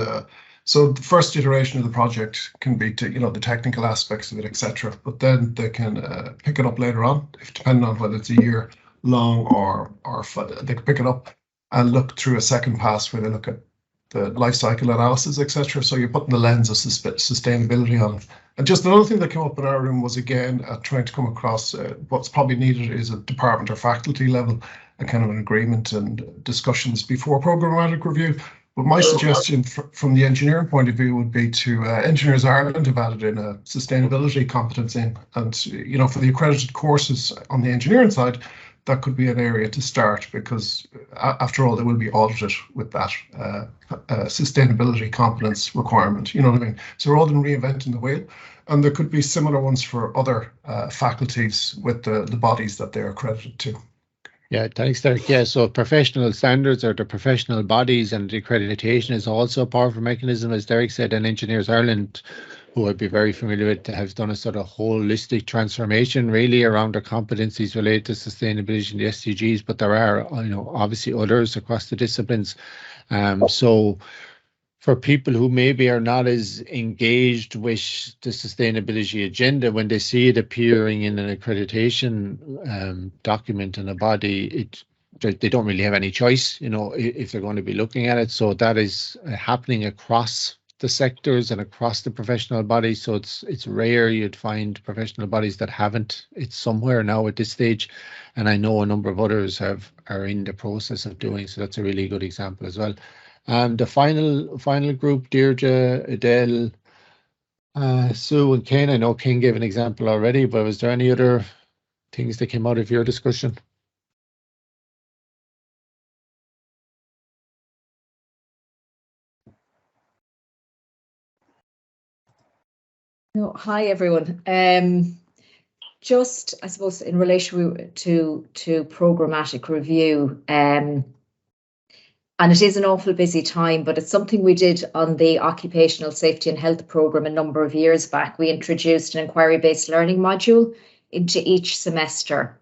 J: so the first iteration of the project can be the technical aspects of it, etc. But then they can pick it up later on, depending on whether it's a year long or they can pick it up and look through a second pass where they look at the life cycle analysis, etc. So you're putting the lens of sustainability on it. And just another thing that came up in our room was, again, trying to come across what's probably needed is a department or faculty level, a kind of an agreement and discussions before programmatic review. But my suggestion from the engineering point of view would be to Engineers Ireland have added in a sustainability competence in, and for the accredited courses on the engineering side, that could be an area to start, because after all, they will be audited with that sustainability competence requirement. You know what I mean? So rather than reinventing the wheel, and there could be similar ones for other faculties with the bodies that they're accredited to.
A: Yeah, thanks, Derek. Yeah, so professional standards are the professional bodies, and the accreditation is also a powerful mechanism, as Derek said. And Engineers Ireland, who I'd be very familiar with, has done a sort of holistic transformation really around their competencies related to sustainability and the SDGs. But there are, obviously others across the disciplines. So for people who maybe are not as engaged with the sustainability agenda, when they see it appearing in an accreditation document in a body, they don't really have any choice, if they're going to be looking at it. So that is happening across the sectors and across the professional bodies. So it's rare you'd find professional bodies that haven't. It's somewhere now at this stage, and I know a number of others are in the process of doing. So that's a really good example as well. The final group, Deirdre, Adele, Sue, and Ken. I know Ken gave an example already, but was there any other things that came out of your discussion?
K: No, hi everyone. Just, I suppose, in relation to programmatic review, and it is an awful busy time, but it's something we did on the Occupational Safety and Health programme a number of years back. We introduced an inquiry-based learning module into each semester.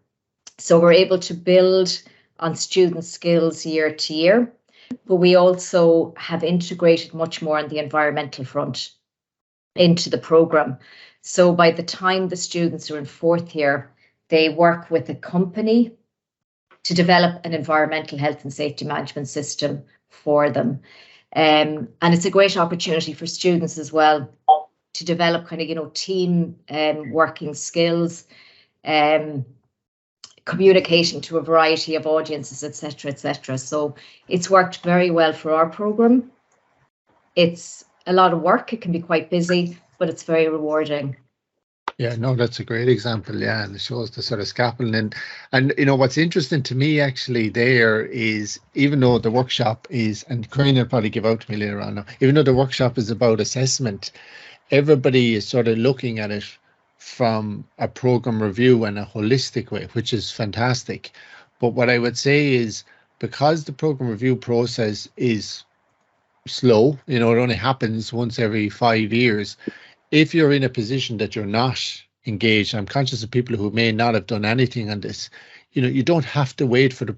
K: So we're able to build on student skills year to year, but we also have integrated much more on the environmental front into the programme. So by the time the students are in fourth year, they work with a company to develop an environmental health and safety management system for them. And it's a great opportunity for students as well to develop kind of, team working skills, communicating to a variety of audiences, etc., etc. So it's worked very well for our programme. It's a lot of work. It can be quite busy, but it's very rewarding.
A: Yeah, no, that's a great example. Yeah, and it shows the sort of scaffolding. And you know, what's interesting to me actually there is, even though the workshop is, and Corinne will probably give out to me later on, even though the workshop is about assessment, everybody is sort of looking at it from a program review and a holistic way, which is fantastic. But what I would say is, because the program review process is slow, you know, it only happens once every 5 years. If you're in a position that you're not engaged, I'm conscious of people who may not have done anything on this, you know, you don't have to wait for the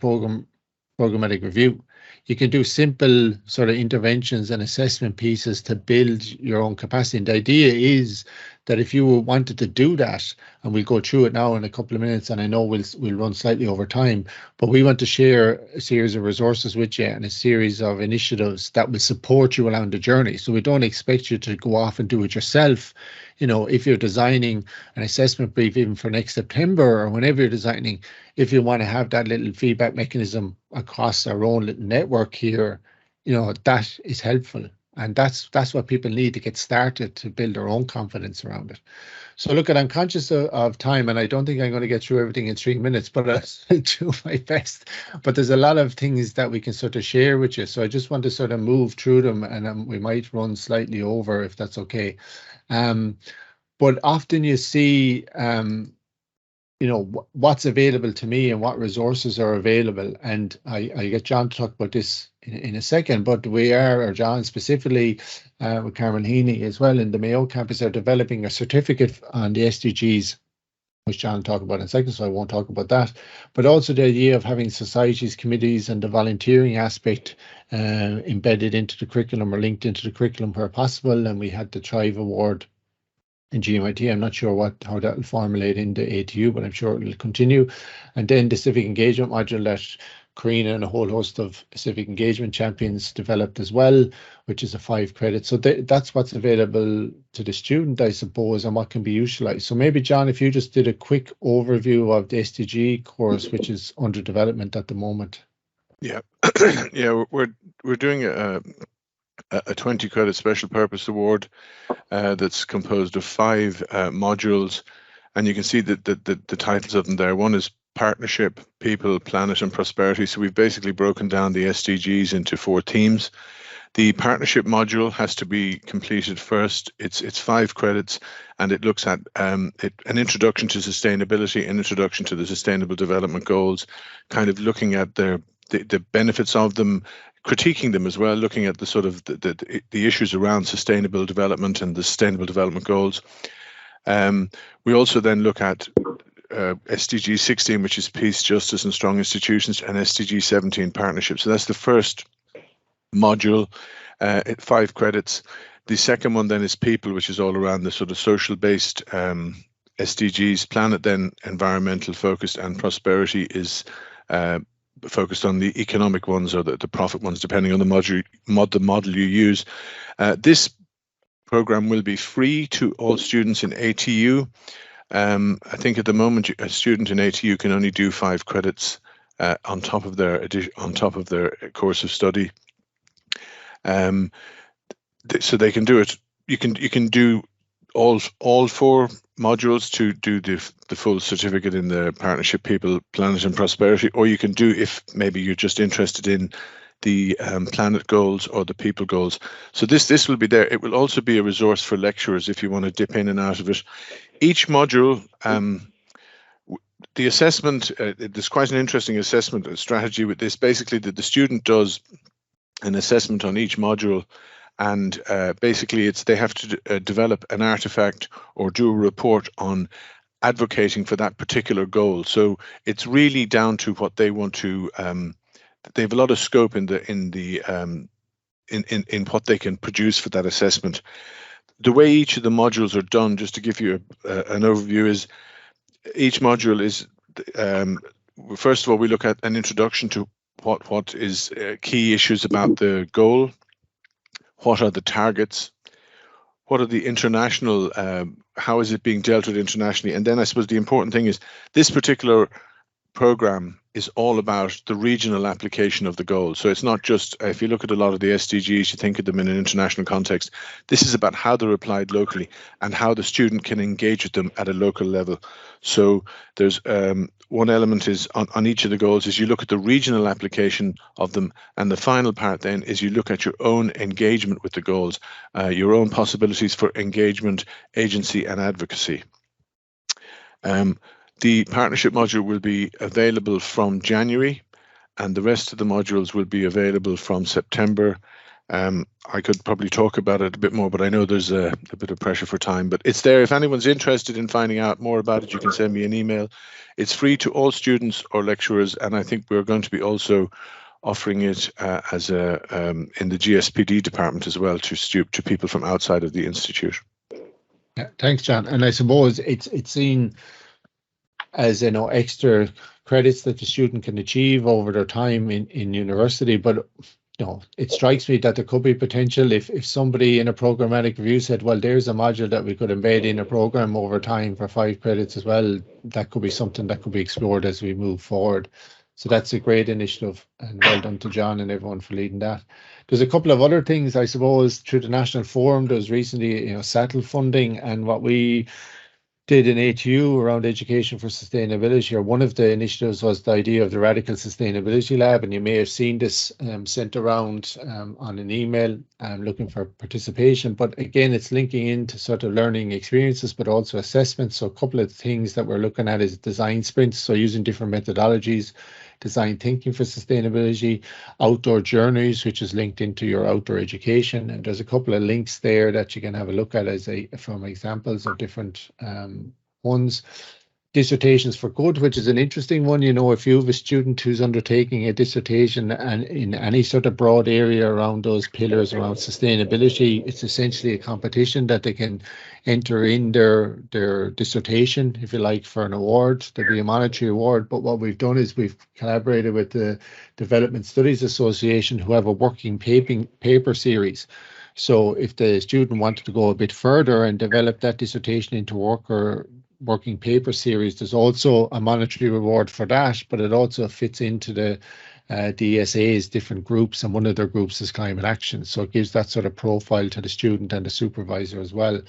A: programmatic review. You can do simple sort of interventions and assessment pieces to build your own capacity. And the idea is that if you wanted to do that, and we'll go through it now in a couple of minutes, and I know we'll run slightly over time, but we want to share a series of resources with you and a series of initiatives that will support you along the journey. So we don't expect you to go off and do it yourself. You know, if you're designing an assessment brief even for next September or whenever you're designing, if you want to have that little feedback mechanism across our own little network here, you know, that is helpful. And that's what people need to get started to build their own confidence around it. So look, I'm conscious of time, and I don't think I'm going to get through everything in 3 minutes, but I'll do my best. But there's a lot of things that we can sort of share with you. So I just want to sort of move through them, and we might run slightly over if that's okay. But often you see, you know, what's available to me and what resources are available. And I get John to talk about this in a second, but we are, or John specifically, with Carmen Heaney as well in the Mayo campus, are developing a certificate on the SDGs, which John will talk about in a second, so I won't talk about that. But also the idea of having societies, committees, and the volunteering aspect embedded into the curriculum or linked into the curriculum where possible. And we had the Thrive Award in GMIT. I'm not sure how that will formulate in the ATU, but I'm sure it will continue. And then the civic engagement module that Corinne and a whole host of civic engagement champions developed as well, which is a 5 credit. So that's what's available to the student, I suppose, and what can be utilized. So maybe, John, if you just did a quick overview of the SDG course, which is under development at the moment.
B: Yeah, yeah, we're doing a 20 credit special purpose award that's composed of 5 modules, and you can see that the titles of them there. One is Partnership, People, Planet and Prosperity. So we've basically broken down the SDGs into 4 themes. The partnership module has to be completed first. It's 5 credits, and it looks at an introduction to sustainability, an introduction to the Sustainable Development Goals, kind of looking at the benefits of them, critiquing them as well, looking at the sort of the issues around sustainable development and the Sustainable Development Goals. We also then look at SDG 16, which is Peace, Justice and Strong Institutions, and SDG 17, Partnership. So that's the first module, 5 credits. The second one then is People, which is all around the sort of social-based SDGs. Planet, then environmental focused, and Prosperity is focused on the economic ones or the profit ones, depending on the model you use. This program will be free to all students in ATU. I think at the moment a student in ATU can only do 5 credits on top of their course of study. So they can do it. You can do all 4 modules to do the full certificate in the Partnership, People, Planet and Prosperity, or you can do, if maybe you're just interested in the planet goals or the people goals. So this will be there. It will also be a resource for lecturers if you want to dip in and out of it. Each module, the assessment, there's quite an interesting assessment strategy with this. Basically, the student does an assessment on each module, and basically they have to develop an artifact or do a report on advocating for that particular goal. So it's really down to what they want to. They have a lot of scope in what they can produce for that assessment. The way each of the modules are done, just to give you an overview, is each module is first of all we look at an introduction to what is key issues about the goal. What are the targets? What are the international, how is it being dealt with internationally? And then I suppose the important thing is this particular program is all about the regional application of the goals. So it's not just, if you look at a lot of the SDGs, you think of them in an international context. This is about how they're applied locally and how the student can engage with them at a local level. So there's one element is on each of the goals is you look at the regional application of them, and the final part then is you look at your own engagement with the goals, your own possibilities for engagement, agency and advocacy. The partnership module will be available from January, and the rest of the modules will be available from September. I could probably talk about it a bit more, but I know there's a bit of pressure for time, but it's there. If anyone's interested in finding out more about it, you can send me an email. It's free to all students or lecturers, and I think we're going to be also offering it as a in the GSPD department as well to people from outside of the institute.
A: Yeah, thanks, John. And I suppose it's seen as, you know, extra credits that the student can achieve over their time in university, but you know, it strikes me that there could be potential if somebody in a programmatic review said, well, there's a module that we could embed in a program over time for 5 credits as well. That could be something that could be explored as we move forward. So that's a great initiative, and well done to John and everyone for leading that. There's a couple of other things, I suppose, through the National Forum. There was recently, you know, SATL funding, and what we did in ATU around education for sustainability, or one of the initiatives was the idea of the Radical Sustainability Lab, and you may have seen this sent around on an email looking for participation. But again, it's linking into sort of learning experiences, but also assessments. So a couple of things that we're looking at is design sprints, so using different methodologies, design thinking for sustainability, outdoor journeys, which is linked into your outdoor education. And there's a couple of links there that you can have a look at as from examples of different ones. Dissertations for Good, which is an interesting one. You know, if you have a student who's undertaking a dissertation and in any sort of broad area around those pillars around sustainability, it's essentially a competition that they can enter in their dissertation, if you like, for an award. There'll be a monetary award. But what we've done is we've collaborated with the Development Studies Association, who have a working paper series. So if the student wanted to go a bit further and develop that dissertation into working paper series, there's also a monetary reward for that, but it also fits into the DSA's different groups, and one of their groups is climate action. So it gives that sort of profile to the student and the supervisor as well.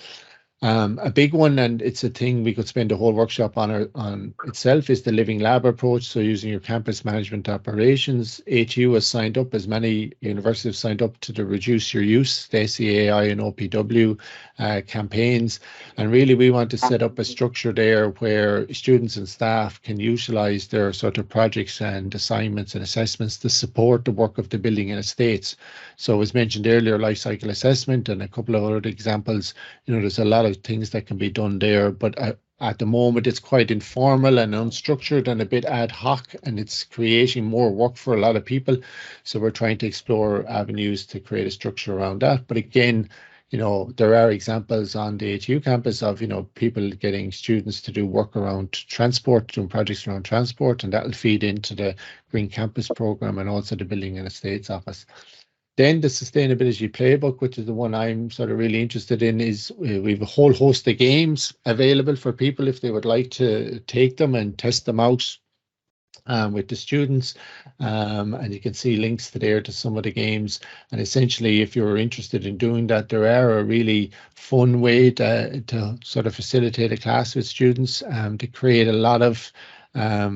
A: A big one, and it's a thing we could spend a whole workshop on itself, is the living lab approach. So using your campus management operations. ATU has signed up, as many universities have signed up, to the Reduce Your Use, the SEAI and OPW campaigns. And really we want to set up a structure there where students and staff can utilize their sort of projects and assignments and assessments to support the work of the building and estates. So as mentioned earlier, life cycle assessment and a couple of other examples. You know, there's a lot of things that can be done there, but at the moment it's quite informal and unstructured and a bit ad hoc, and it's creating more work for a lot of people. So we're trying to explore avenues to create a structure around that. But again, you know, there are examples on the ATU campus of, you know, people getting students to do work around transport, doing projects around transport, and that will feed into the Green Campus program and also the Building and Estates Office. Then the Sustainability Playbook, which is the one I'm sort of really interested in, is we have a whole host of games available for people if they would like to take them and test them out with the students. And you can see links there to some of the games. And essentially, if you're interested in doing that, there are a really fun way to sort of facilitate a class with students, to create a lot of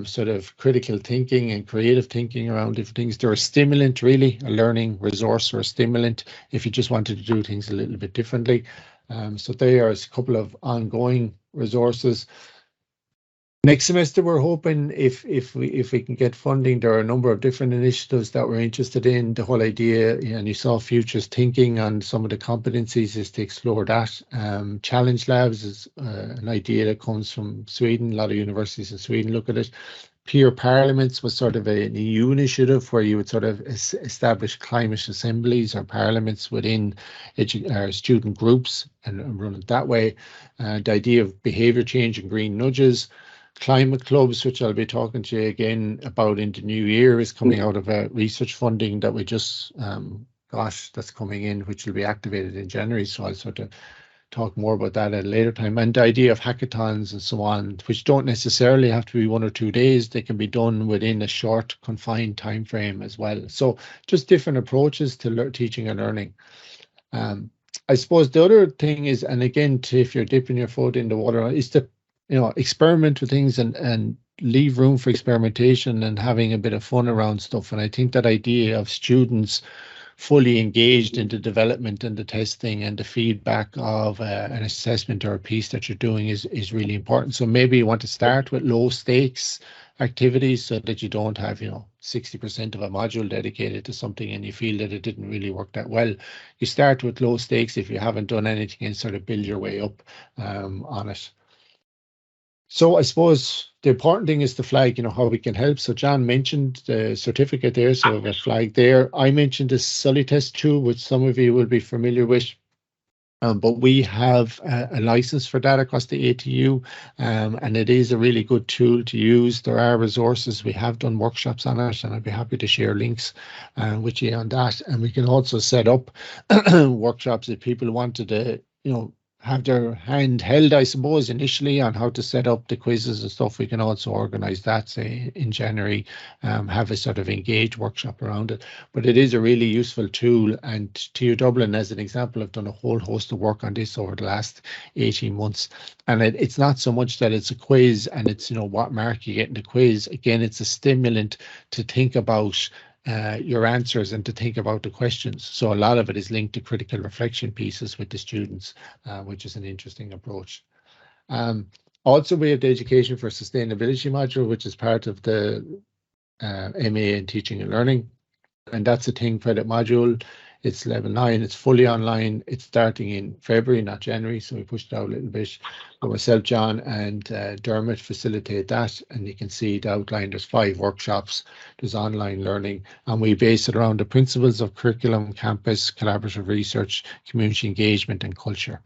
A: sort of critical thinking and creative thinking around different things. They're a stimulant, really, a learning resource or a stimulant if you just wanted to do things a little bit differently. So there are a couple of ongoing resources. Next semester, we're hoping if we can get funding, there are a number of different initiatives that we're interested in. The whole idea, and you saw futures thinking on some of the competencies, is to explore that. Challenge labs is an idea that comes from Sweden. A lot of universities in Sweden look at it. Peer parliaments was sort of an EU initiative where you would sort of establish climate assemblies or parliaments within student groups and run it that way. The idea of behaviour change and green nudges. Climate clubs, which I'll be talking to you again about in the new year, is coming out of a research funding that we just that's coming in, which will be activated in January. So I'll sort of talk more about that at a later time. And the idea of hackathons and so on, which don't necessarily have to be 1 or 2 days, they can be done within a short confined time frame as well. So just different approaches to teaching and learning. I suppose the other thing is, and again, if you're dipping your foot in the water, is to, experiment with things and leave room for experimentation and having a bit of fun around stuff. And I think that idea of students fully engaged in the development and the testing and the feedback of an assessment or a piece that you're doing is really important. So maybe you want to start with low stakes activities so that you don't have 60% of a module dedicated to something and you feel that it didn't really work that well. You start with low stakes if you haven't done anything and sort of build your way up on it. So I suppose the important thing is to flag, how we can help. So John mentioned the certificate there, so we have a flag there. I mentioned the Sully test tool, which some of you will be familiar with. But we have a license for that across the ATU, and it is a really good tool to use. There are resources. We have done workshops on it, and I'd be happy to share links with you on that. And we can also set up workshops if people wanted to, have their hand held, I suppose, initially on how to set up the quizzes and stuff. We can also organise that, say, in January, have a sort of engaged workshop around it. But it is a really useful tool. And TU Dublin, as an example, have done a whole host of work on this over the last 18 months. And it's not so much that it's a quiz and it's, what mark you get in the quiz. Again, it's a stimulant to think about your answers and to think about the questions. So a lot of it is linked to critical reflection pieces with the students, which is an interesting approach. Also, we have the Education for Sustainability module, which is part of the MA in Teaching and Learning. And that's a thing credit module. It's level 9. It's fully online. It's starting in February, not January. So we pushed it out a little bit. But myself, John, and Dermot facilitate that. And you can see the outline. There's 5 workshops. There's online learning. And we base it around the principles of curriculum, campus, collaborative research, community engagement, and culture.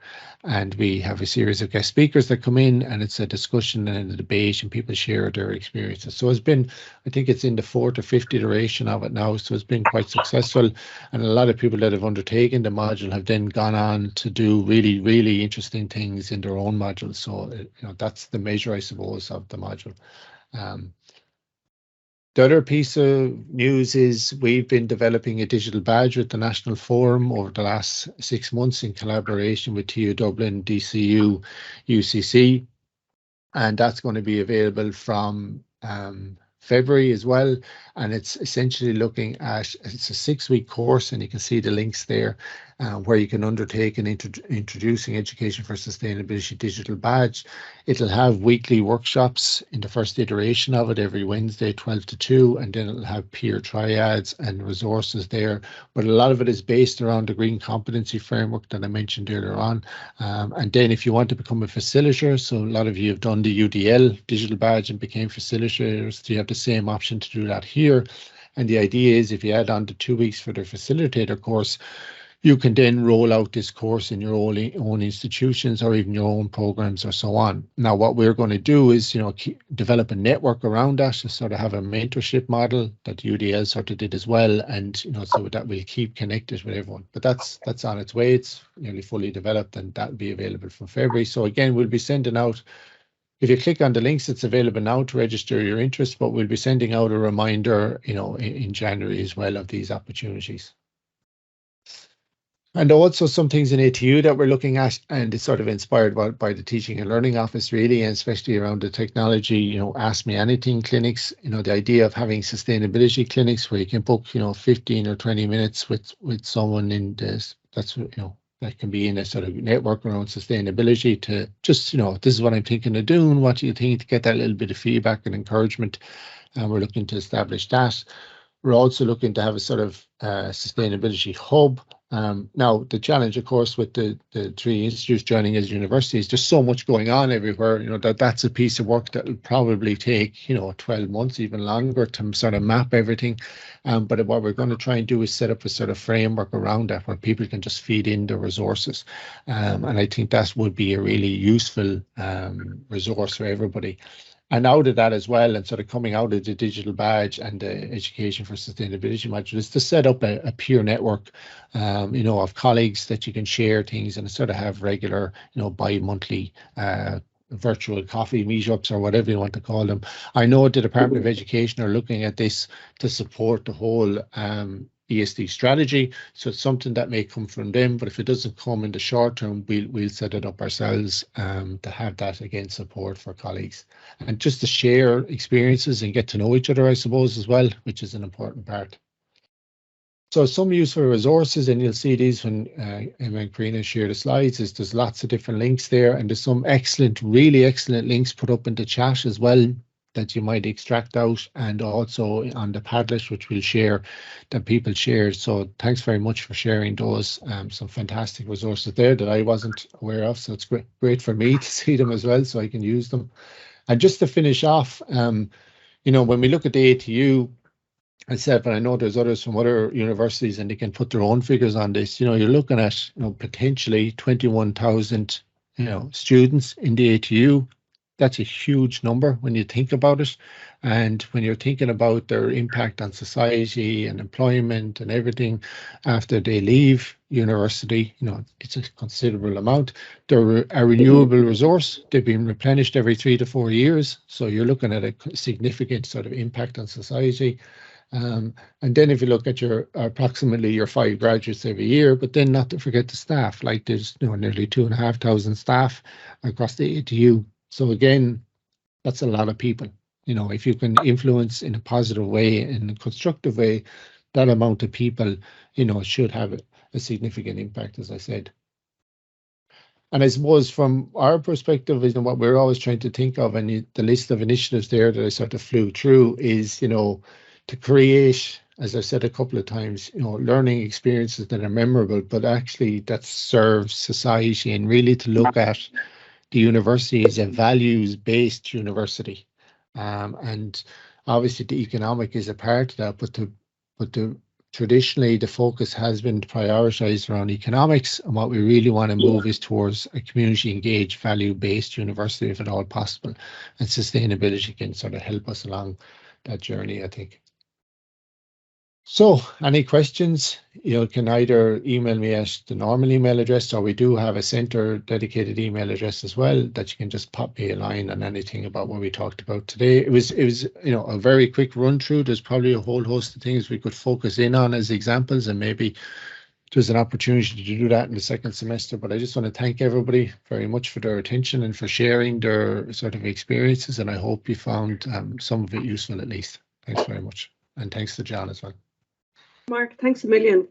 A: And we have a series of guest speakers that come in, and it's a discussion and a debate, and people share their experiences. So it's been, I think it's in the 4th or 5th iteration of it now. So it's been quite successful. And a lot of people that have undertaken the module have then gone on to do really, really interesting things in their own modules. So, that's the measure, I suppose, of the module. The other piece of news is we've been developing a digital badge with the National Forum over the last 6 months in collaboration with TU Dublin, DCU, UCC. And that's going to be available from February as well, and it's essentially looking at, it's a 6-week course, and you can see the links there where you can undertake an introducing Education for Sustainability digital badge. It'll have weekly workshops in the first iteration of it every Wednesday 12 to 2, and then it'll have peer triads and resources there, but a lot of it is based around the green competency framework that I mentioned earlier on. And then if you want to become a facilitator, so a lot of you have done the UDL digital badge and became facilitators, so you have the same option to do that here. And the idea is if you add on the 2 weeks for the facilitator course, you can then roll out this course in your own institutions or even your own programs or so on. Now, what we're going to do is, develop a network around that to sort of have a mentorship model that UDL sort of did as well, and so that we'll keep connected with everyone. But that's on its way. It's nearly fully developed, and that'll be available from February. So again, we'll be sending out. If you click on the links, it's available now to register your interest, but we'll be sending out a reminder, in January as well of these opportunities. And also some things in ATU that we're looking at, and it's sort of inspired by the Teaching and Learning Office really, and especially around the technology, Ask Me Anything clinics, the idea of having sustainability clinics where you can book, 15 or 20 minutes with someone in this, that's, that can be in a sort of network around sustainability to just, this is what I'm thinking of doing. What do you think, to get that little bit of feedback and encouragement? And we're looking to establish that. We're also looking to have a sort of sustainability hub. Now, the challenge, of course, with the 3 institutes joining as universities, there's so much going on everywhere, that's a piece of work that will probably take, 12 months, even longer, to sort of map everything. But what we're going to try and do is set up a sort of framework around that where people can just feed in the resources. And I think that would be a really useful resource for everybody. And out of that as well, and sort of coming out of the digital badge and the education for sustainability module, is to set up a peer network, you know, of colleagues that you can share things and sort of have regular, you know, bi-monthly virtual coffee meetups or whatever you want to call them. I know the Department of Education are looking at this to support the whole ESD strategy, so it's something that may come from them, but if it doesn't come in the short term, we'll set it up ourselves to have that, again, support for colleagues and just to share experiences and get to know each other, I suppose, as well, which is an important part. So some useful resources, and you'll see these when Emma and Karina share the slides, is there's lots of different links there, and there's some excellent, really excellent links put up in the chat as well that you might extract out, and also on the Padlet, which we'll share, that people shared. So thanks very much for sharing those. Some fantastic resources there that I wasn't aware of, so it's great for me to see them as well, so I can use them. And just to finish off, you know, when we look at the ATU, I said, but I know there's others from other universities and they can put their own figures on this. You know, you're looking at, you know, potentially 21,000, you know, students in the ATU. That's a huge number when you think about it. And when you're thinking about their impact on society and employment and everything after they leave university, you know, it's a considerable amount. They're a renewable resource. They've been replenished every 3 to 4 years. So you're looking at a significant sort of impact on society. And then if you look at your approximately your 5 graduates every year, but then not to forget the staff, like there's, you know, nearly 2,500 staff across the ATU. So again, that's a lot of people. You know, if you can influence in a positive way, in a constructive way, that amount of people, you know, should have a significant impact, as I said. And I suppose from our perspective, is what we're always trying to think of, and the list of initiatives there that I sort of flew through is, you know, to create, as I've said a couple of times, you know, learning experiences that are memorable, but actually that serves society, and really to look at the university as a values-based university. And obviously the economic is a part of that, but traditionally the focus has been prioritized around economics, and what we really want to move is towards a community engaged, value-based university, if at all possible, and sustainability can sort of help us along that journey, I think. So any questions, you can either email me at the normal email address, or we do have a centre dedicated email address as well that you can just pop me a line on anything about what we talked about today. It was you know, a very quick run through. There's probably a whole host of things we could focus in on as examples, and maybe there's an opportunity to do that in the second semester. But I just want to thank everybody very much for their attention and for sharing their sort of experiences, and I hope you found some of it useful at least. Thanks very much, and thanks to John as well.
L: Mark, thanks a million.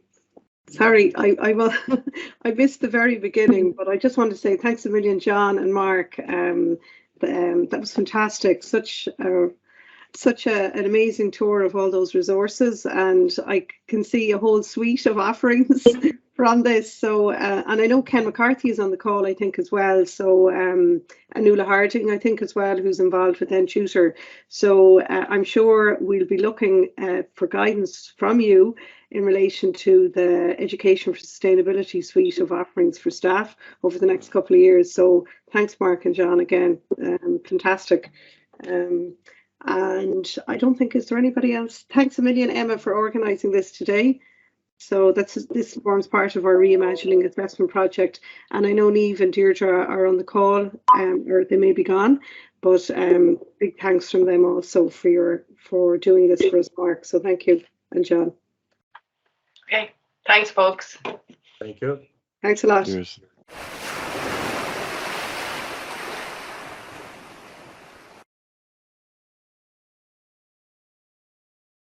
L: Sorry, I missed the very beginning, but I just want to say thanks a million, John and Mark. That was fantastic. Such an amazing tour of all those resources, and I can see a whole suite of offerings from this. So, and I know Ken McCarthy is on the call, I think, as well. So, and Nuala Harding, I think, as well, who's involved with NTutor. So I'm sure we'll be looking for guidance from you in relation to the Education for Sustainability suite of offerings for staff over the next couple of years. So thanks, Mark and John, again. Fantastic. And I don't think, is there anybody else? Thanks a million, Emma, for organising this today. So this forms part of our Reimagining Assessment project. And I know Niamh and Deirdre are on the call, or they may be gone, but big thanks from them also for doing this for us, Mark. So thank you, and John.
G: Okay, thanks, folks.
E: Thank you.
L: Thanks a lot.
B: Cheers.